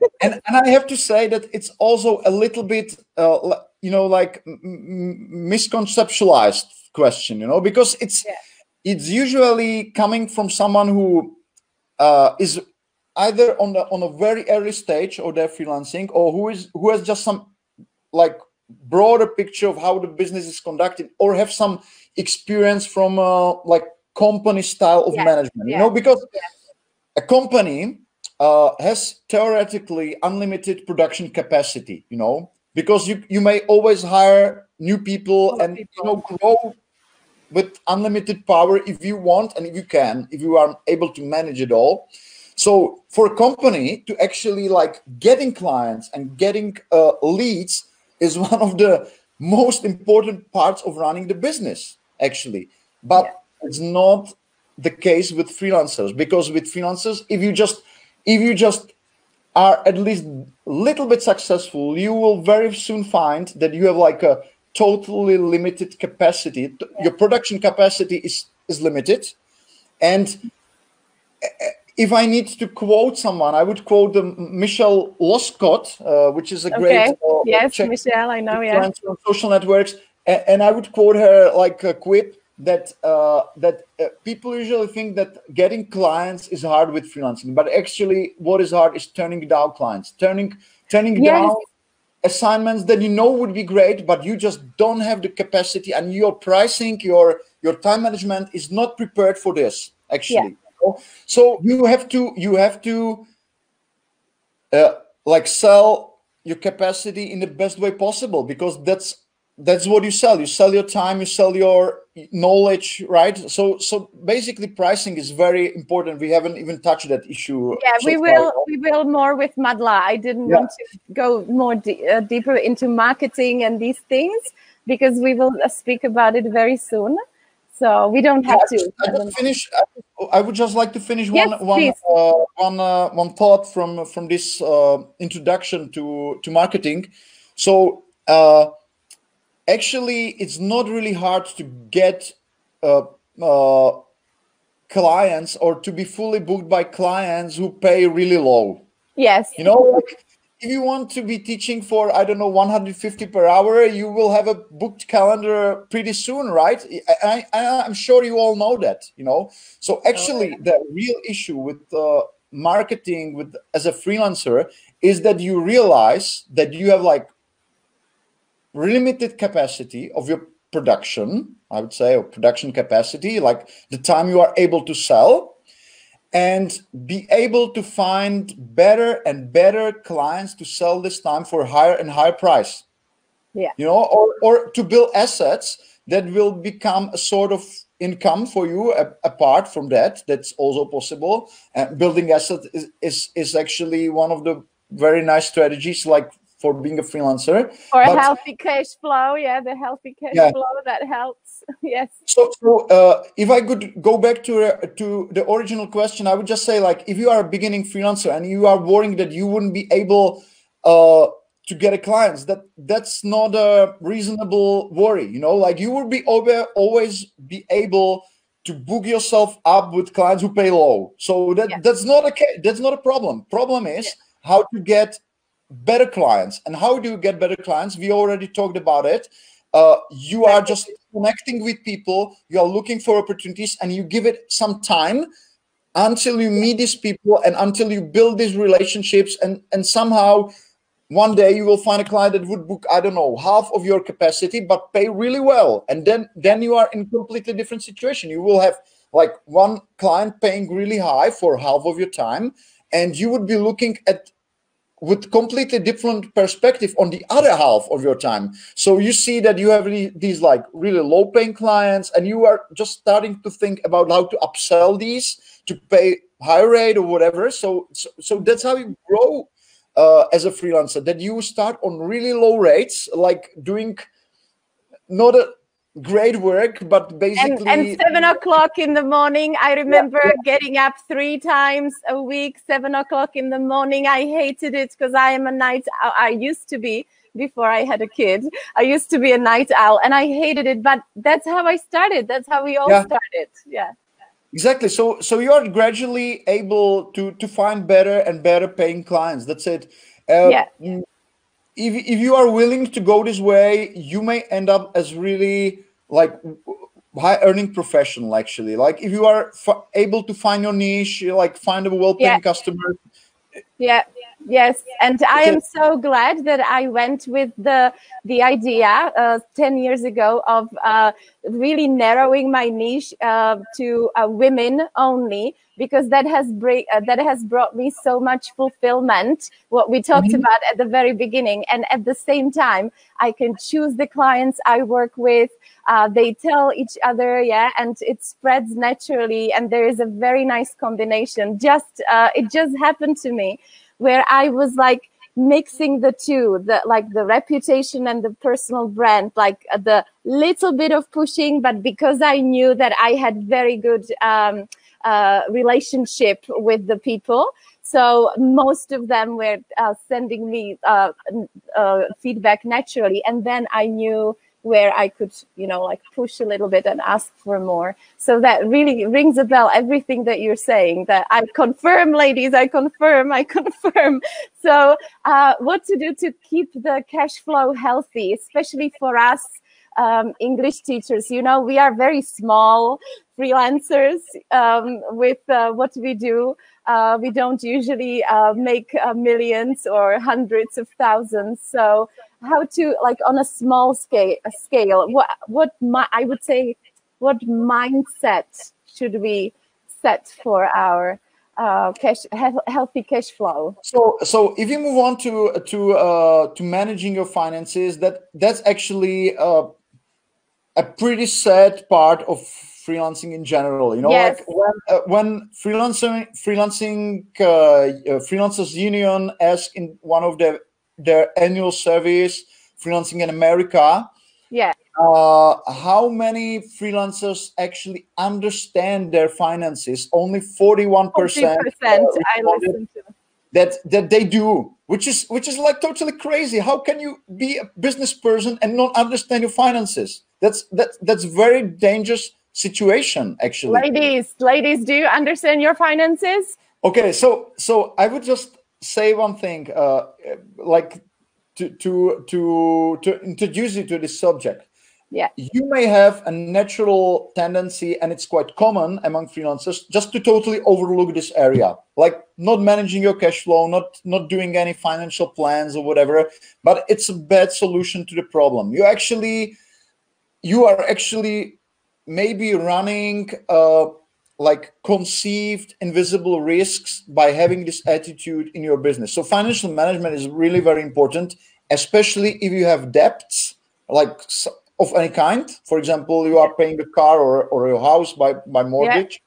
I have to say that it's also a little bit, you know, like misconceptualized question, you know, because it's usually coming from someone who is either on a very early stage of their freelancing, or who has just some like broader picture of how the business is conducted, or have some experience from like company style of management, you know, because a company has theoretically unlimited production capacity, you know, because you may always hire new people and you know, grow with unlimited power if you want and if you can, if you are able to manage it all. So for a company to actually like getting clients and getting leads is one of the most important parts of running the business, actually. But it's not the case with freelancers, because with freelancers, if you just are at least a little bit successful, you will very soon find that you have like a totally limited capacity. Your production capacity is limited. And if I need to quote someone, I would quote Michelle Loscott, which is a great
Michelle, I know,
on social networks, and I would quote her like a quip that people usually think that getting clients is hard with freelancing, but actually, what is hard is turning down clients, turning down assignments that you know would be great, but you just don't have the capacity, and your pricing, your time management is not prepared for this, actually. So you have to like sell your capacity in the best way possible, because that's what you sell. You sell your time, you sell your knowledge, right? So basically pricing is very important. We haven't even touched that issue.
We will more with Madla. I didn't want to go more deeper into marketing and these things, because we will speak about it very soon. So we don't have to.
I would just like to finish one thought from this introduction to marketing. So actually, it's not really hard to get clients, or to be fully booked by clients who pay really low.
Yes.
You know, like, if you want to be teaching for, I don't know, 150 per hour, you will have a booked calendar pretty soon, right? I'm sure you all know that, you know. So actually, the real issue with marketing as a freelancer is that you realize that you have like limited capacity of your production, I would say, or production capacity, like the time you are able to sell, and be able to find better and better clients to sell this time for higher and higher price. You know, or to build assets that will become a sort of income for you apart from that. That's also possible. And building assets is actually one of the very nice strategies, like for being a freelancer.
Or a healthy cash flow, the healthy cash flow that helps. Yes.
So if I could go back to the original question, I would just say, like, if you are a beginning freelancer and you are worrying that you wouldn't be able to get a client, that's not a reasonable worry. You know, like, you will be always be able to book yourself up with clients who pay low. So that's not a problem. Problem is how to get better clients. And how do you get better clients? We already talked about it. You are just connecting with people, you are looking for opportunities, and you give it some time. until you meet these people and until you build these relationships, and somehow one day you will find a client that would book, I don't know, half of your capacity, but pay really well. And then you are in a completely different situation. You will have like one client paying really high for half of your time, and you would be looking at with completely different perspective on the other half of your time. So you see that you have these like really low paying clients, and you are just starting to think about how to upsell these to pay higher rate or whatever. So that's how you grow as a freelancer, that you start on really low rates, like doing not a great work, but basically
and 7 o'clock in the morning, I remember getting up 3 times a week, 7 o'clock in the morning. I hated it because I am a night owl. I used to be, before I had a kid, I used to be a night owl, and I hated it, but that's how I started. That's how we all started. Yeah,
exactly. So you are gradually able to find better and better paying clients. That's it. If you are willing to go this way, you may end up as really like high earning professional, actually. Like if you are able to find your niche, like find a well-paying customer.
Yes, and I am so glad that I went with the idea 10 years ago of really narrowing my niche to women only, because that has brought me so much fulfillment, what we talked about at the very beginning. And at the same time, I can choose the clients I work with. They tell each other, and it spreads naturally. And there is a very nice combination. It just happened to me, where I was like mixing the two, the reputation and the personal brand, like the little bit of pushing, but because I knew that I had very good relationship with the people. So most of them were sending me feedback naturally. And then I knew where I could, like push a little bit and ask for more. So that really rings a bell, everything that you're saying. That I confirm, ladies, I confirm. So what to do to keep the cash flow healthy, especially for us English teachers? We are very small freelancers with what we do. We don't usually make millions or hundreds of thousands. So how to, like, on a small scale, I would say, what mindset should we set for our healthy cash flow?
So if you move on to managing your finances, that's actually a pretty sad part of freelancing in general. Like when Freelancers Union asked in one of their annual surveys, freelancing in America, how many freelancers actually understand their finances? Only 41%.
I listen to
that they do, which is like totally crazy. How can you be a business person and not understand your finances? That's very dangerous situation, actually.
Ladies, do you understand your finances?
Okay, so I would just say one thing, like to introduce you to this subject. You may have a natural tendency, and it's quite common among freelancers, just to totally overlook this area, like not managing your cash flow, not doing any financial plans or whatever. But it's a bad solution to the problem. You are actually maybe running like conceived invisible risks by having this attitude in your business. So financial management is really very important, especially if you have debts, like of any kind. For example, you are paying the car or your house by mortgage.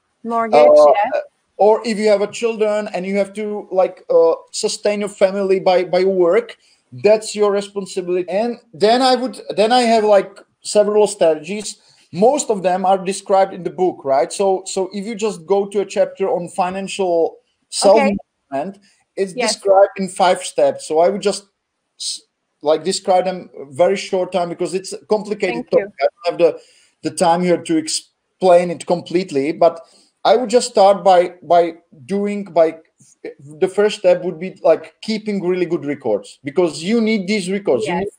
Or if you have a children and you have to sustain your family by work, that's your responsibility. And then I have like several strategies. Most of them are described in the book, right? So if you just go to a chapter on financial self-management, it's described in 5 steps. So I would just describe them very short time, because it's a complicated topic. I don't have the time here to explain it completely, but I would just start by the first step would be like keeping really good records, because you need these records. You need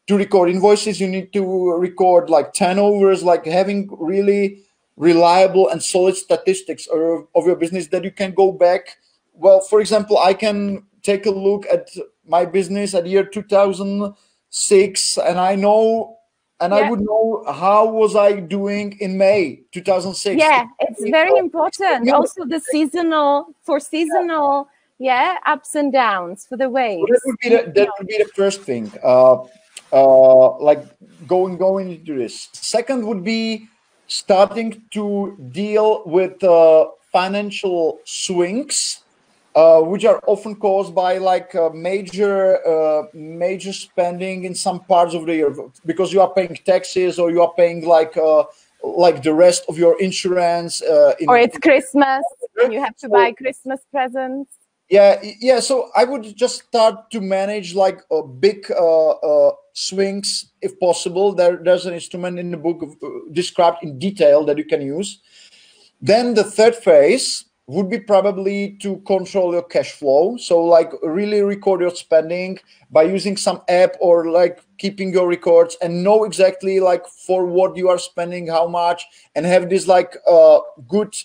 to record invoices, you need to record like turnovers, like having really reliable and solid statistics of your business that you can go back. Well, for example, I can take a look at my business at year 2006, and I know, and I would know how was I doing in May 2006.
Yeah, it's very important. Also the seasonal, ups and downs, for the waves.
That would be the first thing. Like going into this. Second would be starting to deal with financial swings, which are often caused by like major spending in some parts of the year, because you are paying taxes or you are paying like the rest of your insurance.
Or it's Christmas and you have to buy Christmas presents.
Yeah. So I would just start to manage like big swings if possible. There's an instrument in the book described in detail that you can use. Then the third phase would be probably to control your cash flow. So like really record your spending by using some app or like keeping your records and know exactly like for what you are spending, how much, and have this like good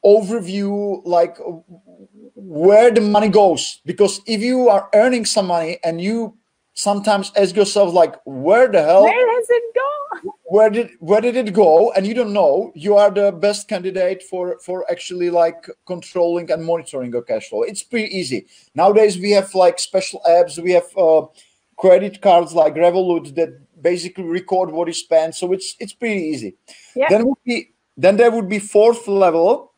overview, like where the money goes. Because if you are earning some money and you sometimes ask yourself like, where the hell,
where has it gone?
Where did it go? And you don't know, you are the best candidate for actually like controlling and monitoring your cash flow. It's pretty easy. Nowadays we have like special apps, we have credit cards like Revolut that basically record what you spend. So it's pretty easy.
Yeah.
Then there would be fourth level,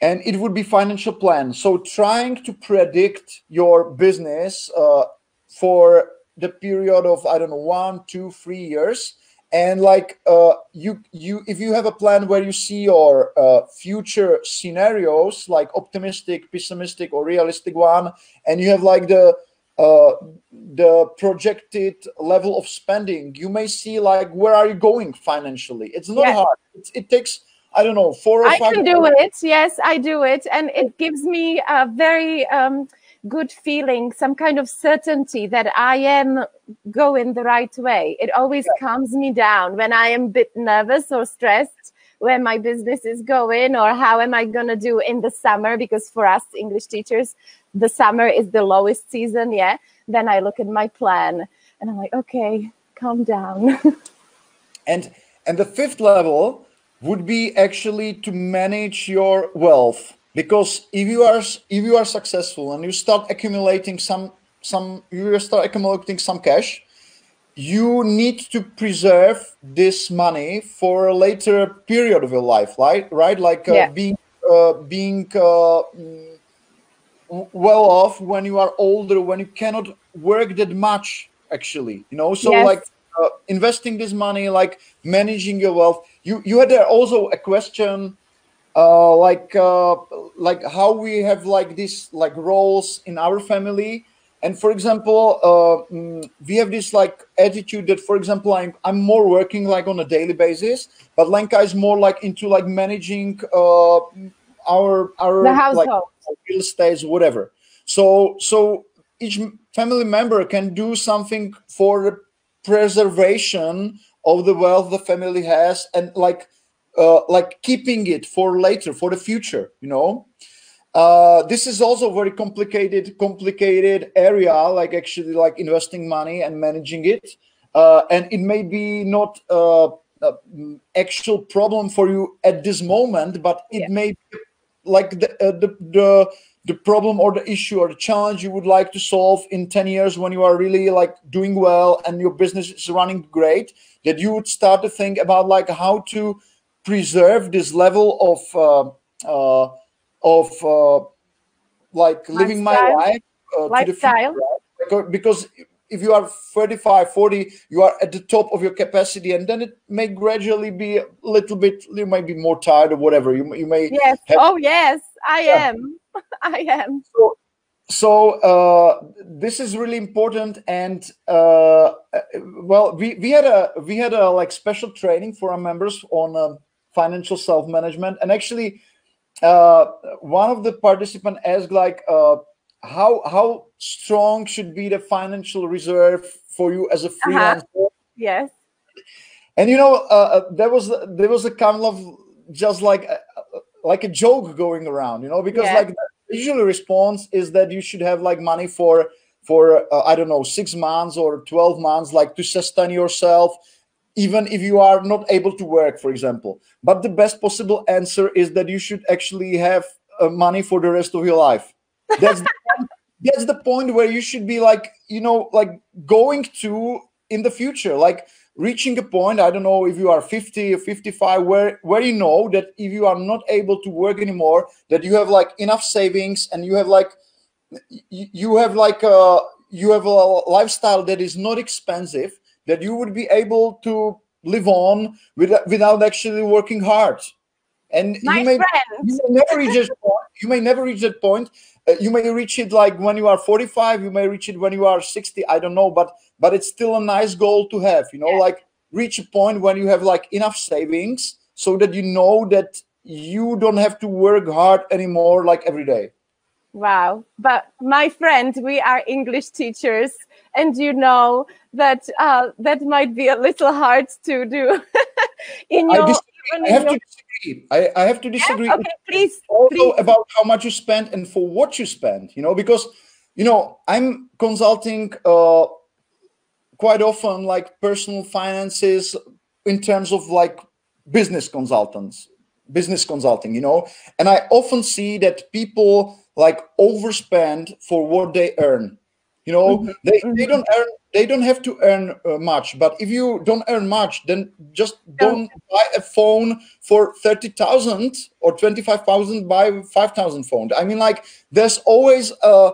and it would be financial plan. So trying to predict your business for the period of, I don't know, 1, 2, 3 years. And like if you have a plan where you see your future scenarios, like optimistic, pessimistic, or realistic one, and you have like the projected level of spending, you may see like where are you going financially. It's not hard. It takes, I don't know, 4 or 5
I can do it. Yes, I do it. And it gives me a very good feeling, some kind of certainty that I am going the right way. It always calms me down when I am a bit nervous or stressed where my business is going or how am I going to do in the summer, because for us English teachers, the summer is the lowest season. Yeah. Then I look at my plan and I'm like, okay, calm down.
And the fifth level would be actually to manage your wealth. Because if you are successful and you start accumulating some cash, you need to preserve this money for a later period of your life, right? Like being well off when you are older, when you cannot work that much, actually, you know. So like investing this money, like managing your wealth. You had there also a question. Like how we have like this like roles in our family, and for example we have this like attitude that, for example, I'm more working like on a daily basis, but Lenka is more like into like managing our
the household,
like real estate, whatever. So each family member can do something for the preservation of the wealth the family has, and like keeping it for later, for the future, you know. This is also a very complicated area, like actually like investing money and managing it. And it may be not actual problem for you at this moment, but it may be like the problem or the issue or the challenge you would like to solve in 10 years when you are really like doing well and your business is running great, that you would start to think about like how to preserve this level of like living my life to the future, right? Because if you are 35, 40, you are at the top of your capacity, and then it may gradually be a little bit, you might be more tired or whatever. You may
yes. Oh yes, I am. I am.
So this is really important, and well, we had a like special training for our members on financial self-management, and actually one of the participants asked like how strong should be the financial reserve for you as a freelancer.
Yes.
And you know, there was a kind of just like a joke going around, you know, because like the usual response is that you should have like money for I don't know, 6 months or 12 months, like to sustain yourself, even if you are not able to work, for example. But the best possible answer is that you should actually have money for the rest of your life. That's the point where you should be like, you know, like going to in the future, like reaching a point, I don't know if you are 50 or 55, where you know that if you are not able to work anymore, that you have like enough savings, and you have like you have a lifestyle that is not expensive, that you would be able to live on without actually working hard. And you may never reach that point. You may never reach that point. You may reach it like when you are 45. You may reach it when you are 60. I don't know, but it's still a nice goal to have. You know, like reach a point when you have like enough savings, so that you know that you don't have to work hard anymore, like every day.
Wow. But my friend, we are English teachers, and you know that that might be a little hard to do.
I have to disagree. I have to disagree.
Yeah? Okay, please.
Also about how much you spend and for what you spend, you know, because, you know, I'm consulting quite often like personal finances in terms of like business consulting, you know, and I often see that people like overspend for what they earn. You know, they don't have to earn much, but if you don't earn much, then just don't buy a phone for 30,000 or 25,000, buy 5,000 phone. I mean, like there's always a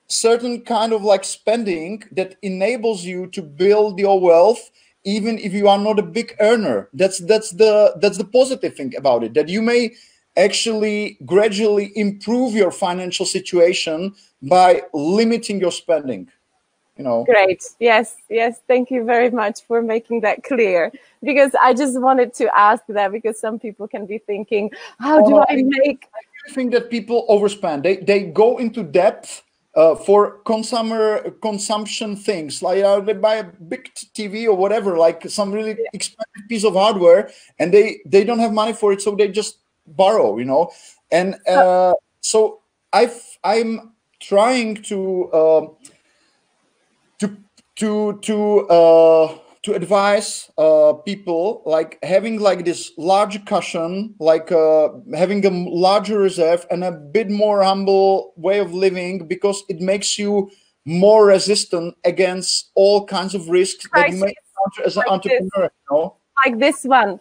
certain kind of like spending that enables you to build your wealth, even if you are not a big earner. That's the positive thing about it, that you may actually gradually improve your financial situation by limiting your spending, you know.
Great. Yes. Thank you very much for making that clear, because I just wanted to ask that, because some people can be thinking, how do I make...
I think that people overspend. They go into debt for consumption things, like they buy a big TV or whatever, like some really expensive piece of hardware, and they don't have money for it, so they just borrow, you know. And so I'm trying to advise people, like having like this larger cushion, like having a larger reserve and a bit more humble way of living, because it makes you more resistant against all kinds of risks that you may encounter as an entrepreneur, you know?
Like this one.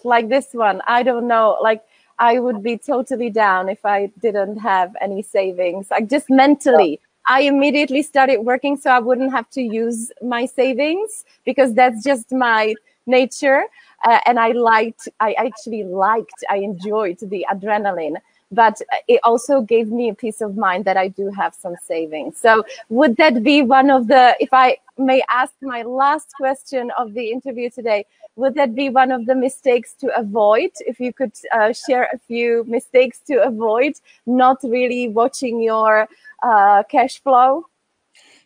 I don't know, like I would be totally down if I didn't have any savings, like just mentally. I immediately started working so I wouldn't have to use my savings, because that's just my nature. And I enjoyed the adrenaline, but it also gave me a peace of mind that I do have some savings. So would that be one of the, if I may ask my last question of the interview today, would that be one of the mistakes to avoid? If you could share a few mistakes to avoid, not really watching your cash flow?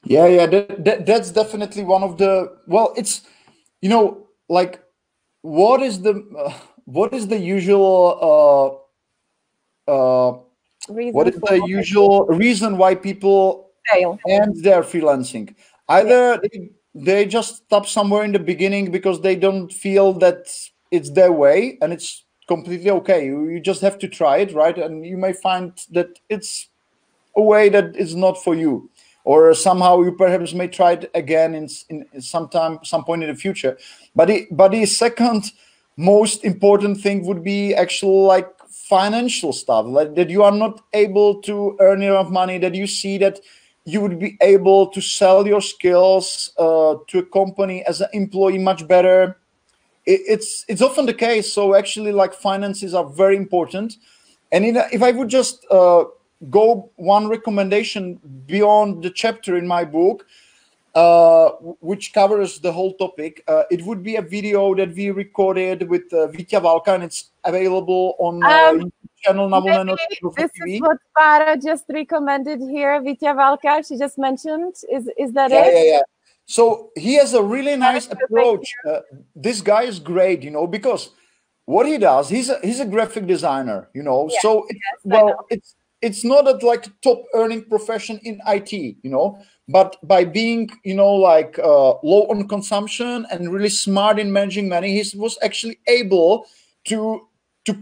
That's definitely one of the, well, it's, you know, like what is the usual reason why people
fail
end their freelancing? Either they just stop somewhere in the beginning because they don't feel that it's their way, and it's completely okay. You just have to try it, right? And you may find that it's a way that is not for you, or somehow you perhaps may try it again in some point in the future. But the second most important thing would be actual like financial stuff, like that you are not able to earn enough money, that you see that you would be able to sell your skills to a company as an employee much better. It's often the case. So actually, like finances are very important. And if I would just go one recommendation beyond the chapter in my book, which covers the whole topic, it would be a video that we recorded with Vítě Válka, and it's available on YouTube channel Navolné.
This is what Para just recommended here. Vítě Válka, she just mentioned. Is that it?
Yeah. So he has a really nice approach. This guy is great, you know, because what he does, he's a graphic designer, you know.
Yes,
So
yes,
it's not a like top earning profession in IT, you know, but by being, you know, like low on consumption and really smart in managing money, he was actually able to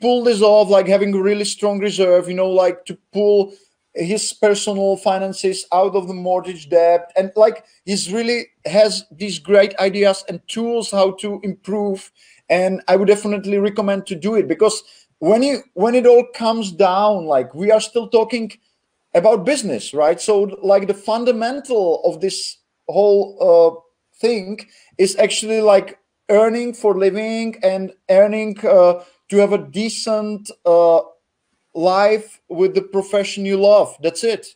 pull this off, like having a really strong reserve, you know, like to pull his personal finances out of the mortgage debt, and like he's really has these great ideas and tools how to improve. And I would definitely recommend to do it, because when it all comes down, like we are still talking about business, right? So like the fundamental of this whole thing is actually like earning for living and earning to have a decent life with the profession you love. That's it.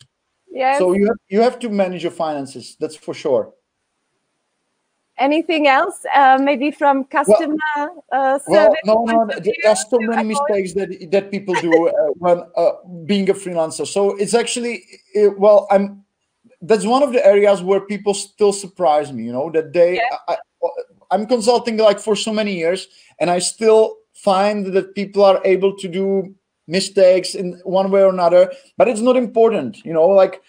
yes.
So you have to manage your finances. That's for sure.
Anything else? Maybe from customer
Well,
service?
no, there are so many mistakes that people do when being a freelancer. So it's actually, that's one of the areas where people still surprise me, you know, that I'm consulting like for so many years, and I still find that people are able to do mistakes in one way or another, but it's not important, you know, like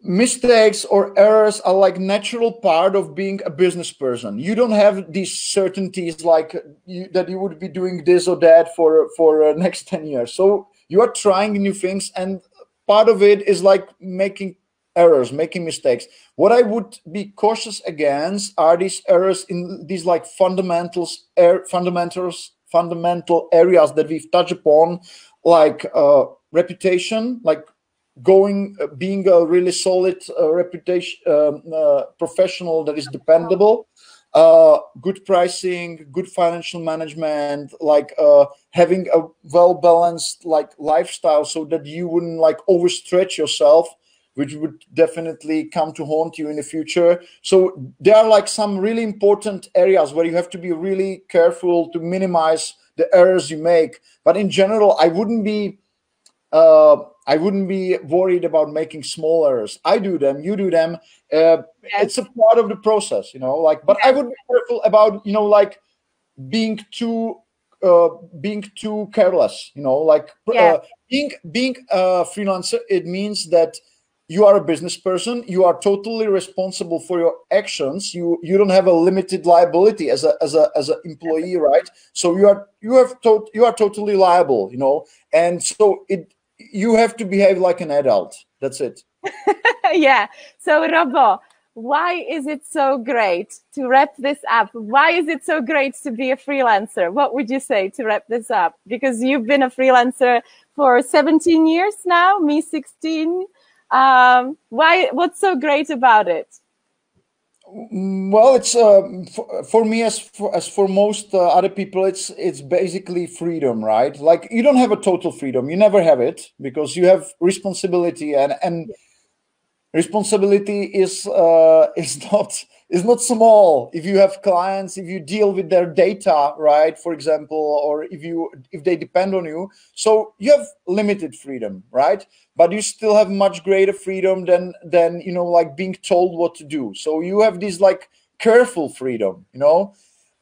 mistakes or errors are like natural part of being a business person. You don't have these certainties like that you would be doing this or that for next 10 years. So you are trying new things, and part of it is like making errors, making mistakes. What I would be cautious against are these errors in these like fundamental areas that we've touched upon, like reputation, like being a really solid reputation professional that is dependable, good pricing, good financial management, like having a well-balanced like lifestyle, so that you wouldn't like overstretch yourself, which would definitely come to haunt you in the future. So there are like some really important areas where you have to be really careful to minimize the errors you make. But in general, I wouldn't be worried about making small errors. I do them, you do them.
Yes.
It's a part of the process, you know. Like, but I would be careful about, you know, like being too careless, you know. Like being a freelancer, it means that you are a business person. You are totally responsible for your actions. You don't have a limited liability as a employee, right? So you are totally liable, you know. And so you have to behave like an adult. That's it.
Yeah. So Robo, why is it so great to wrap this up? Why is it so great to be a freelancer? What would you say to wrap this up? Because you've been a freelancer for 17 years now, me 16. What's so great about it?
Well, it's for me, as for most other people, it's basically freedom, right? Like you don't have a total freedom. You never have it, because you have responsibility, and responsibility is not small. If you have clients, if you deal with their data, right, for example, or if they depend on you, so you have limited freedom, right? But you still have much greater freedom than you know, like being told what to do. So you have this like careful freedom, you know.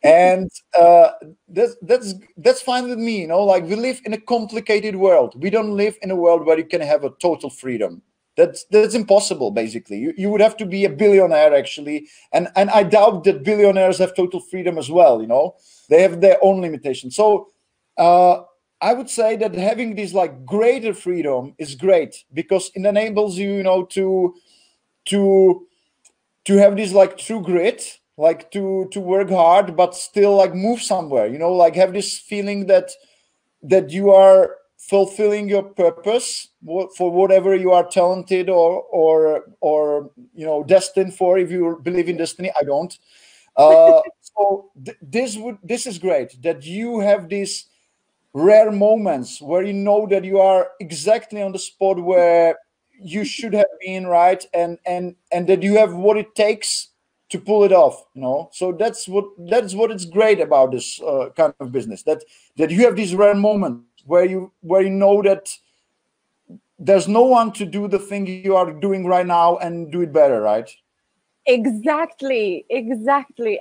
And that's fine with me, you know. Like we live in a complicated world. We don't live in a world where you can have a total freedom. That's impossible. Basically, you would have to be a billionaire, actually, and I doubt that billionaires have total freedom as well. You know, they have their own limitations. So I would say that having this like greater freedom is great, because it enables you, you know, to have this like true grit, like to work hard but still like move somewhere. You know, like have this feeling that you are fulfilling your purpose for whatever you are talented or you know, destined for. If you believe in destiny, I don't. So this is great that you have these rare moments where you know that you are exactly on the spot where you should have been, right, and that you have what it takes to pull it off, you know. So that's what is great about this kind of business, that you have these rare moments where you know that there's no one to do the thing you are doing right now and do it better, right?
Exactly,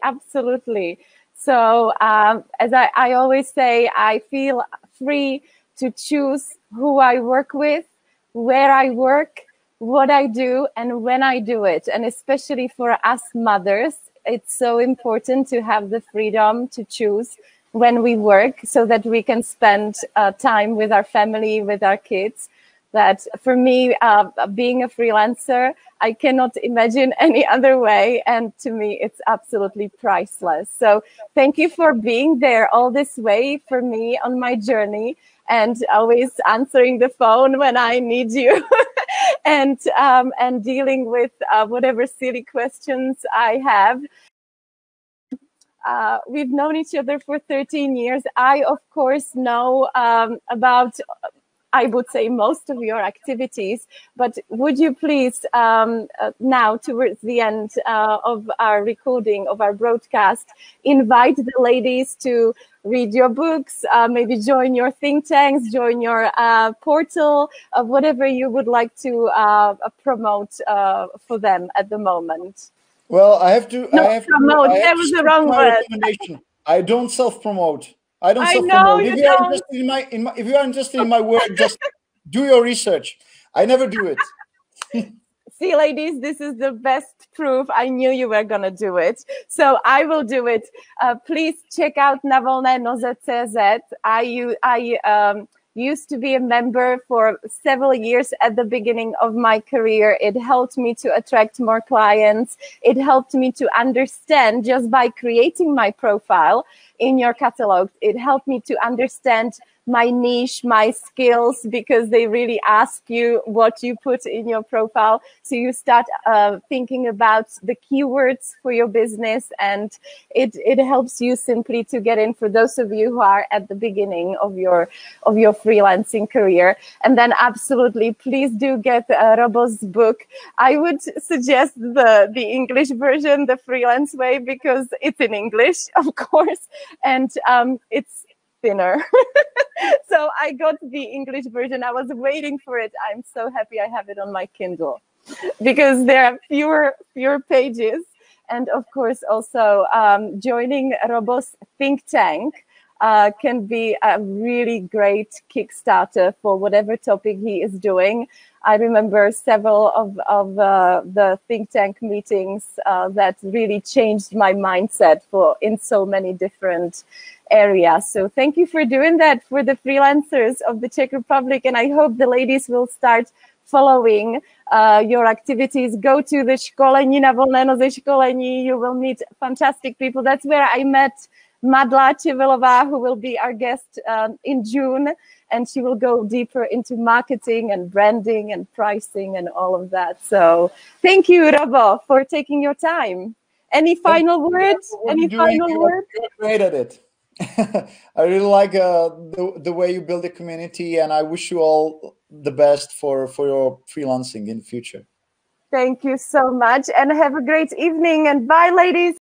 absolutely. So as I always say, I feel free to choose who I work with, where I work, what I do, and when I do it. And especially for us mothers, it's so important to have the freedom to choose when we work so that we can spend time with our family, with our kids. That for me, being a freelancer, I cannot imagine any other way. And to me, it's absolutely priceless. So thank you for being there all this way for me on my journey, and always answering the phone when I need you and dealing with whatever silly questions I have. We've known each other for 13 years. I, of course, know about, I would say, most of your activities, but would you please now, towards the end of our recording, of our broadcast, invite the ladies to read your books, maybe join your think tanks, join your portal, whatever you would like to promote for them at the moment.
Well, I have to.
No,
I have
promote.
to. I have
That
to
was the
stick to
wrong
my
word.
recommendation. I don't self-promote. I don't
I know
self-promote. If
you
you are
don't.
interested in my, if you are interested in my work, just do your research. I never do it.
See, ladies, this is the best proof. I knew you were going to do it. So I will do it. Please check out na volné noze.cz. I used to be a member for several years at the beginning of my career. It helped me to attract more clients. It helped me to understand, just by creating my profile in your catalog, it helped me to understand my niche, my skills, because they really ask you what you put in your profile. So you start thinking about the keywords for your business, and it helps you simply to get in, for those of you who are at the beginning of your freelancing career. And then absolutely, please do get Robo's book. I would suggest the English version, The Freelance Way, because it's in English, of course, and it's thinner. So I got the English version. I was waiting for it. I'm so happy I have it on my Kindle, because there are fewer pages. And of course, also joining Robo's think tank can be a really great Kickstarter for whatever topic he is doing. I remember several of the think tank meetings that really changed my mindset in so many different areas. So thank you for doing that for the freelancers of the Czech Republic. And I hope the ladies will start following your activities. Go to the školení na volné noze školení. You will meet fantastic people. That's where I met Madla Čivilová, who will be our guest in June, and she will go deeper into marketing and branding and pricing and all of that. So thank you, Robo, for taking your time. Any final words? Any final words?
You're great at it. I really like the way you build a community, and I wish you all the best for your freelancing in the future.
Thank you so much, and have a great evening, and bye, ladies.